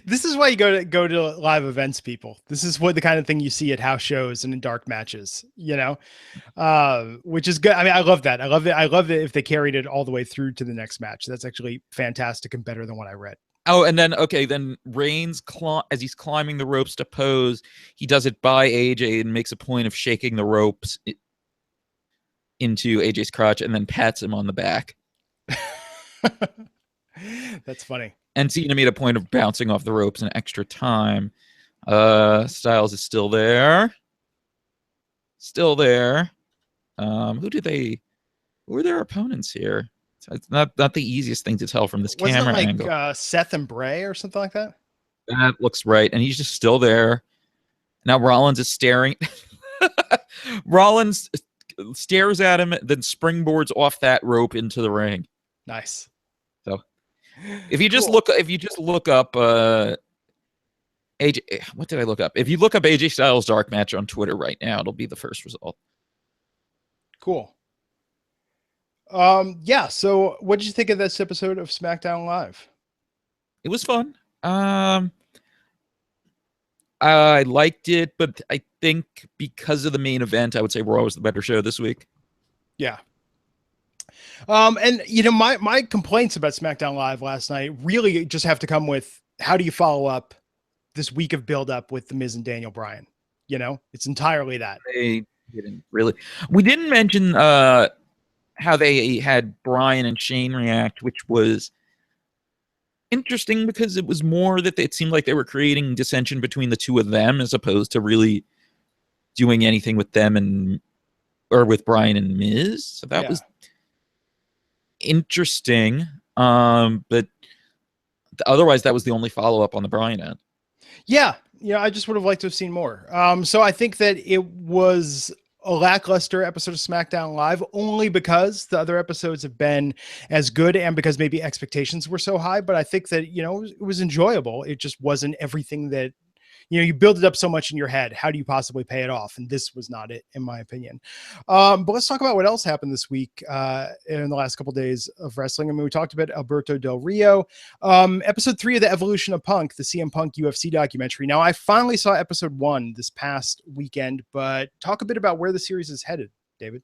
This is why you go to live events, people. This is what the kind of thing you see at house shows and in dark matches, which is good. I mean, I love that. I love it. I love it if they carried it all the way through to the next match. That's actually fantastic and better than what I read. Oh, and then, then Reigns, as he's climbing the ropes to pose, he does it by AJ and makes a point of shaking the ropes into AJ's crotch and then pats him on the back. That's funny. And Cena made a point of bouncing off the ropes in extra time. Styles is still there. Who are their opponents here? It's not the easiest thing to tell from this camera angle. Seth and Bray or something like that? That looks right. And he's just still there. Now Rollins is staring. Rollins stares at him, then springboards off that rope into the ring. Nice. So if you just look up AJ, what did I look up? If you look up AJ Styles dark match on Twitter right now, it'll be the first result. Cool. Yeah. So what did you think of this episode of SmackDown Live? It was fun. I liked it, but I think because of the main event, I would say Raw was the better show this week. Yeah. And my complaints about SmackDown Live last night really just have to come with how do you follow up this week of build up with The Miz and Daniel Bryan? It's entirely that. They didn't really. We didn't mention how they had Bryan and Shane react, which was interesting because it was more that it seemed like they were creating dissension between the two of them as opposed to really doing anything with them or with Bryan and Miz. So that was interesting. But otherwise, that was the only follow-up on the Bryan end. Yeah. I just would have liked to have seen more. So I think that it was a lackluster episode of SmackDown Live only because the other episodes have been as good and because maybe expectations were so high. But I think that, it was enjoyable. It just wasn't everything that, you build it up so much in your head. How do you possibly pay it off? And this was not it, in my opinion. But let's talk about what else happened this week in the last couple of days of wrestling. I mean, we talked about Alberto Del Rio. Episode 3 of The Evolution of Punk, the CM Punk UFC documentary. Now, I finally saw episode 1 this past weekend, but talk a bit about where the series is headed, David.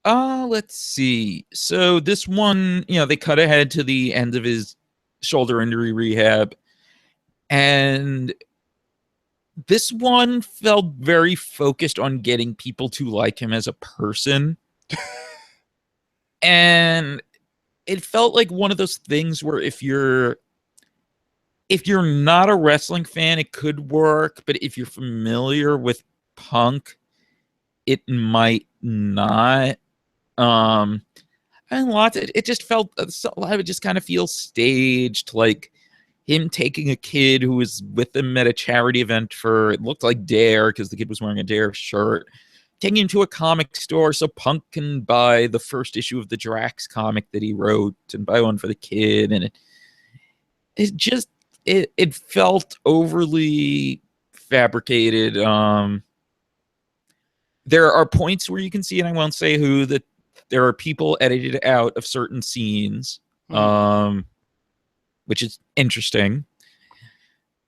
Let's see. So this one, they cut ahead to the end of his shoulder injury rehab. And This one felt very focused on getting people to like him as a person. And it felt like one of those things where if you're not a wrestling fan, it could work, but if you're familiar with Punk, it might not. And it just felt a lot of it just kind of feels staged, like him taking a kid who was with him at a charity event for, it looked like Dare, because the kid was wearing a Dare shirt, taking him to a comic store so Punk can buy the first issue of the Drax comic that he wrote and buy one for the kid. And it felt overly fabricated. There are points where you can see, and I won't say who, that there are people edited out of certain scenes, which is interesting.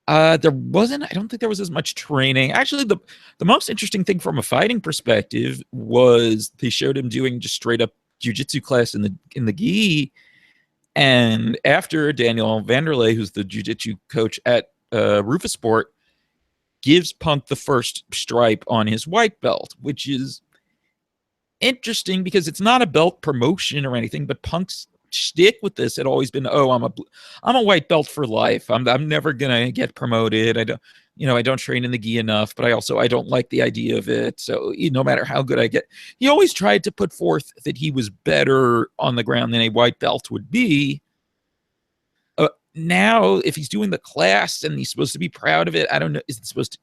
I don't think there was as much training. Actually, the most interesting thing from a fighting perspective was they showed him doing just straight up jiu-jitsu class in the gi. And after, Daniel Vanderlei, who's the jiu-jitsu coach at Rufus Sport, gives Punk the first stripe on his white belt, which is interesting because it's not a belt promotion or anything, but Punk's shtick with this had always been, oh, I'm a white belt for life. I'm never gonna get promoted. I don't train in the gi enough, but I don't like the idea of it. So no matter how good I get, he always tried to put forth that he was better on the ground than a white belt would be. Now, if he's doing the class and he's supposed to be proud of it, I don't know. Is it supposed to?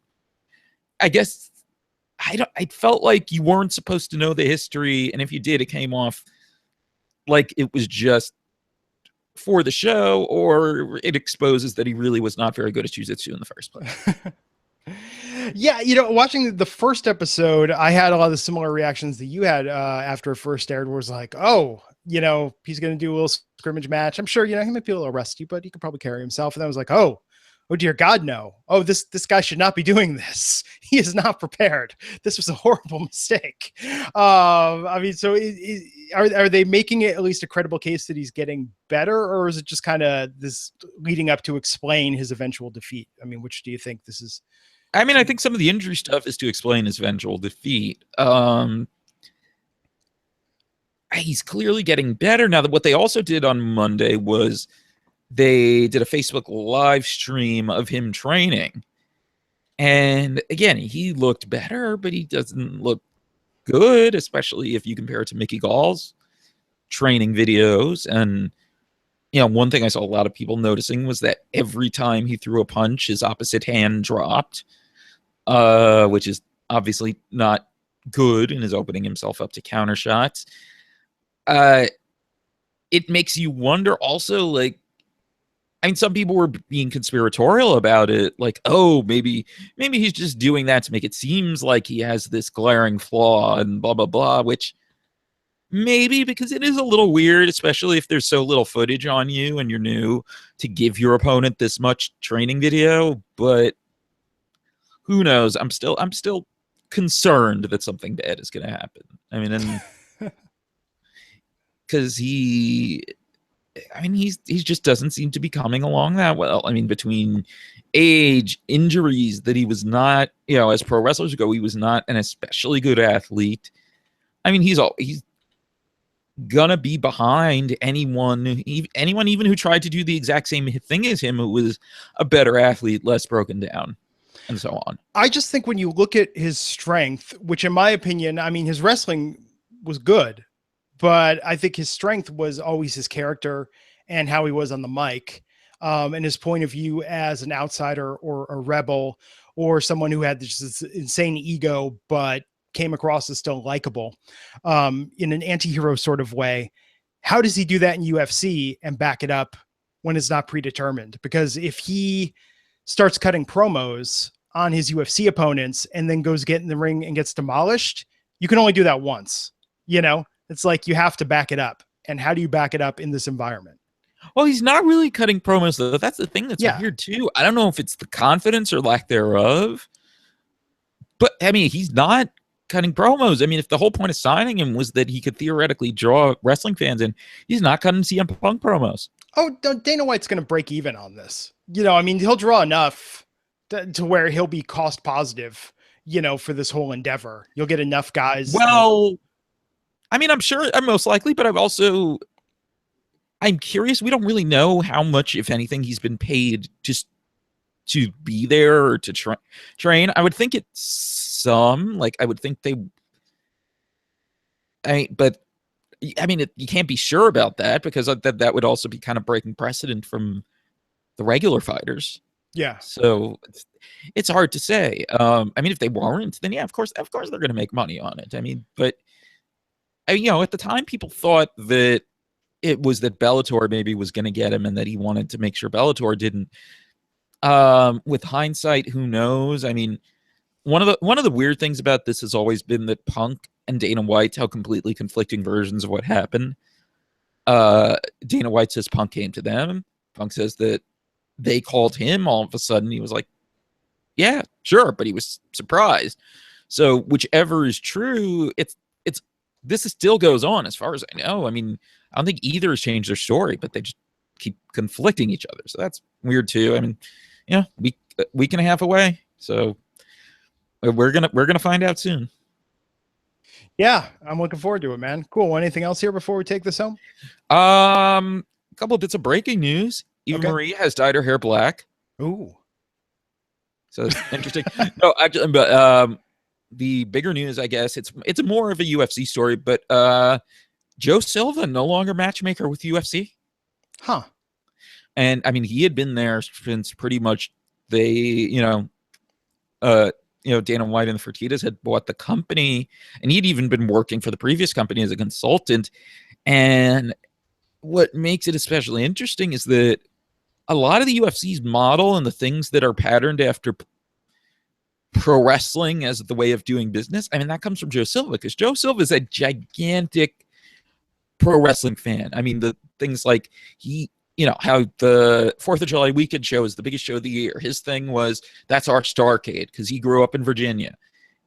I guess I felt like you weren't supposed to know the history, and if you did, it came off like it was just for the show, or it exposes that he really was not very good at jiu-jitsu in the first place. Yeah, watching the first episode, I had a lot of the similar reactions that you had after it first aired, where it was like, oh, he's going to do a little scrimmage match. I'm sure, he might be a little rusty, but he could probably carry himself. And then I was like, oh dear God, no. Oh, this guy should not be doing this. He is not prepared. This was a horrible mistake. So are they making it at least a credible case that he's getting better, or is it just kind of this leading up to explain his eventual defeat? I mean, which do you think this is? I mean, I think some of the injury stuff is to explain his eventual defeat. He's clearly getting better now. That what they also did on Monday was they did a Facebook live stream of him training. And again, he looked better, but he doesn't look good, especially if you compare it to Mickey Gall's training videos. And, one thing I saw a lot of people noticing was that every time he threw a punch, his opposite hand dropped, which is obviously not good and is opening himself up to counter shots. It makes you wonder also, like, I mean, some people were being conspiratorial about it, like, oh, maybe he's just doing that to make it seem like he has this glaring flaw and blah, blah, blah, which maybe, because it is a little weird, especially if there's so little footage on you and you're new, to give your opponent this much training video. But who knows? I'm still concerned that something bad is going to happen. I mean, and because he just doesn't seem to be coming along that well. I mean, between age, injuries, that he was not, as pro wrestlers go, he was not an especially good athlete. I mean, he's gonna be behind anyone even who tried to do the exact same thing as him, who was a better athlete, less broken down, and so on. I just think when you look at his strength, which in my opinion, I mean, his wrestling was good, but I think his strength was always his character and how he was on the mic, and his point of view as an outsider or a rebel or someone who had this insane ego, but came across as still likable in an anti-hero sort of way. How does he do that in UFC and back it up when it's not predetermined? Because if he starts cutting promos on his UFC opponents and then goes get in the ring and gets demolished, you can only do that once. It's like you have to back it up. And how do you back it up in this environment? Well, he's not really cutting promos, though. That's the thing that's weird, too. I don't know if it's the confidence or lack thereof. But, I mean, he's not cutting promos. I mean, if the whole point of signing him was that he could theoretically draw wrestling fans in, he's not cutting CM Punk promos. Oh, Dana White's going to break even on this. I mean, he'll draw enough to where he'll be cost positive, for this whole endeavor. You'll get enough guys. Well, I mean, I'm sure I'm most likely, but I'm curious. We don't really know how much, if anything, he's been paid just to be there or to train. I would think it's some, like, I would think but I mean, you can't be sure about that because that would also be kind of breaking precedent from the regular fighters. Yeah. So it's hard to say. I mean, if they weren't, then yeah, of course they're going to make money on it. I mean, but at the time, people thought that it was that Bellator maybe was going to get him, and that he wanted to make sure Bellator didn't. With hindsight, who knows? I mean, one of the weird things about this has always been that Punk and Dana White tell completely conflicting versions of what happened. Dana White says Punk came to them. Punk says that they called him all of a sudden. He was like, yeah, sure, but he was surprised. So whichever is true, this still goes on as far as I know. I mean, I don't think either has changed their story, but they just keep conflicting each other. So that's weird too. I mean, week and a half away. So we're gonna find out soon. Yeah, I'm looking forward to it, man. Cool. Anything else here before we take this home? A couple of bits of breaking news. Eva Marie has dyed her hair black. Ooh. So it's interesting. No, actually, but the bigger news, I guess, it's more of a UFC story, but Joe Silva no longer matchmaker with UFC. Huh. And I mean, he had been there since pretty much Dana White and the Fertittas had bought the company, and he'd even been working for the previous company as a consultant. And what makes it especially interesting is that a lot of the UFC's model and the things that are patterned after pro wrestling as the way of doing business, I mean, that comes from Joe Silva, because Joe Silva is a gigantic pro wrestling fan. I mean, the things like how the 4th of July weekend show is the biggest show of the year. His thing was, that's our Starrcade, because he grew up in Virginia.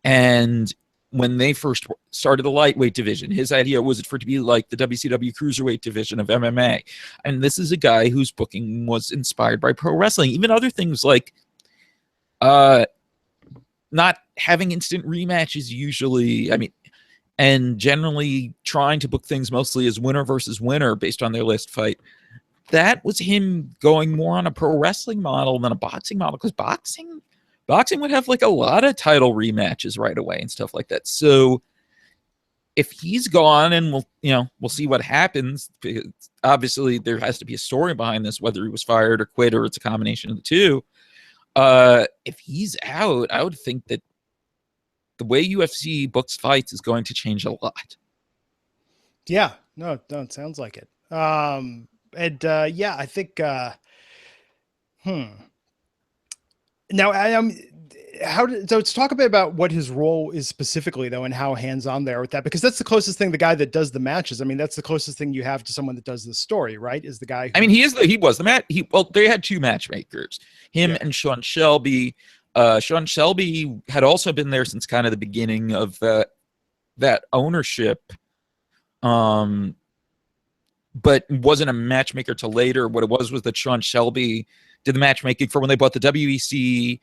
And when they first started the lightweight division, his idea was for it to be like the WCW cruiserweight division of MMA. And this is a guy whose booking was inspired by pro wrestling. Even other things like not having instant rematches usually, and generally trying to book things mostly as winner versus winner based on their last fight. That was him going more on a pro wrestling model than a boxing model, because boxing would have like a lot of title rematches right away and stuff like that. So if he's gone, and we'll see what happens, because obviously there has to be a story behind this, whether he was fired or quit, or it's a combination of the two. If he's out, I would think that the way UFC books fights is going to change a lot. Yeah, no, it sounds like it. I think, now so let's talk a bit about what his role is specifically, though, and how hands-on they are with that, because that's the closest thing, the guy that does the matches. I mean, that's the closest thing you have to someone that does the story, right? Is the guy he was the match. They had two matchmakers, him and Sean Shelby. Sean Shelby had also been there since kind of the beginning of that ownership. But wasn't a matchmaker till later. What it was that Sean Shelby did the matchmaking for when they bought the WEC.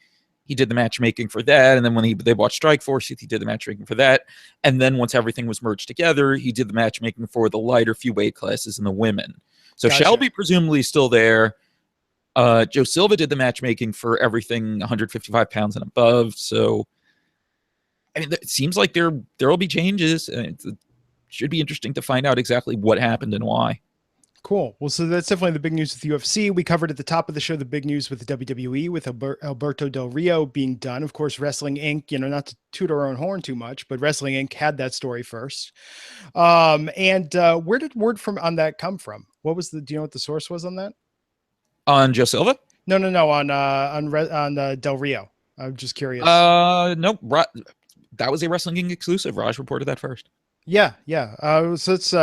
He did the matchmaking for that. And then when they bought Strikeforce, he did the matchmaking for that. And then once everything was merged together, he did the matchmaking for the lighter few weight classes and the women. So gotcha. Shelby presumably still there. Joe Silva did the matchmaking for everything 155 pounds and above. So, I mean, it seems like there will be changes. It should be interesting to find out exactly what happened and why. Cool. Well, so that's definitely the big news with UFC. We covered at the top of the show the big news with the WWE, with Alberto Del Rio being done. Of course, Wrestling Inc., not to toot our own horn too much, but Wrestling Inc. had that story first. And where did word on that come from? Do you know what the source was on that? On Joe Silva? No, on Del Rio. I'm just curious. No, that was a Wrestling Inc. exclusive. Raj reported that first. Yeah. So it's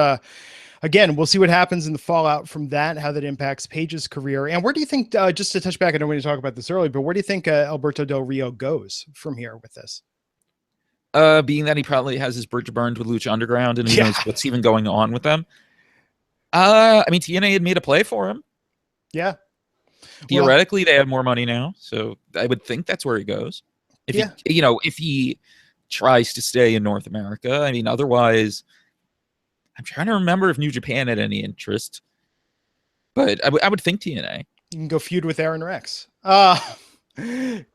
again, we'll see what happens in the fallout from that, how that impacts Paige's career. And where do you think, just to touch back, I know we didn't talk about this earlier, but where do you think Alberto Del Rio goes from here with this? Being that he probably has his bridge burned with Lucha Underground, and who knows what's even going on with them. I mean, TNA had made a play for him. Yeah. Theoretically, they have more money now, so I would think that's where he goes. If Yeah. if he tries to stay in North America, I mean, otherwise, I'm trying to remember if New Japan had any interest, but I would think TNA. You can go feud with Aaron Rex.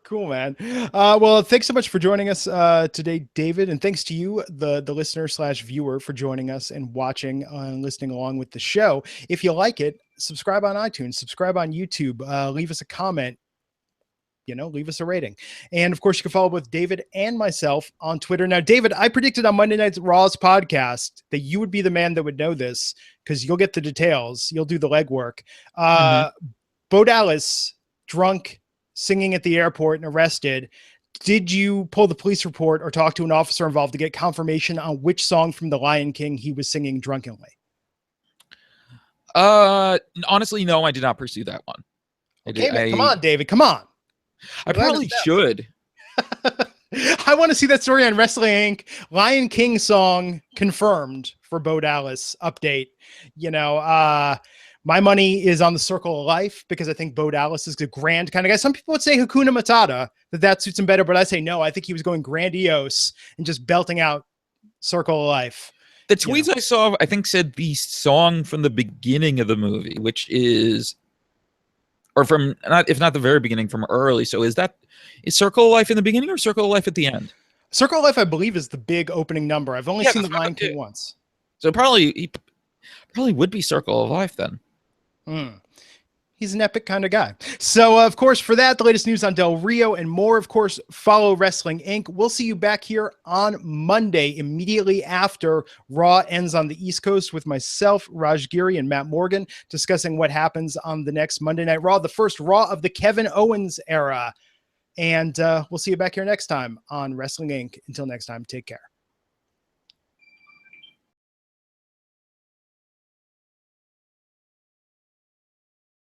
Cool, man. Well, thanks so much for joining us today, David, and thanks to you, the listener / viewer, for joining us and watching and listening along with the show. If you like it, subscribe on iTunes, subscribe on YouTube, leave us a comment, leave us a rating. And of course, you can follow both David and myself on Twitter. Now, David, I predicted on Monday Night Raw's podcast that you would be the man that would know this because you'll get the details. You'll do the legwork. Bo Dallas, drunk, singing at the airport and arrested. Did you pull the police report or talk to an officer involved to get confirmation on which song from The Lion King he was singing drunkenly? Honestly, no, I did not pursue that one. Okay, come on, David, come on. I probably should. I want to see that story on Wrestling Inc. Lion King song confirmed for Bo Dallas update. My money is on the Circle of Life because I think Bo Dallas is a grand kind of guy. Some people would say Hakuna Matata, that suits him better, but I say no. I think he was going grandiose and just belting out Circle of Life. The tweets I saw, I think, said the song from the beginning of the movie, which is, or from, if not the very beginning, from early. So is Circle of Life in the beginning or Circle of Life at the end? Circle of Life, I believe, is the big opening number. I've only seen The Lion King once. So he probably would be Circle of Life then. He's an epic kind of guy. So, of course, for that, the latest news on Del Rio and more, of course, follow Wrestling Inc. We'll see you back here on Monday, immediately after Raw ends on the East Coast with myself, Raj Giri, and Matt Morgan discussing what happens on the next Monday Night Raw, the first Raw of the Kevin Owens era. And we'll see you back here next time on Wrestling Inc. Until next time, take care.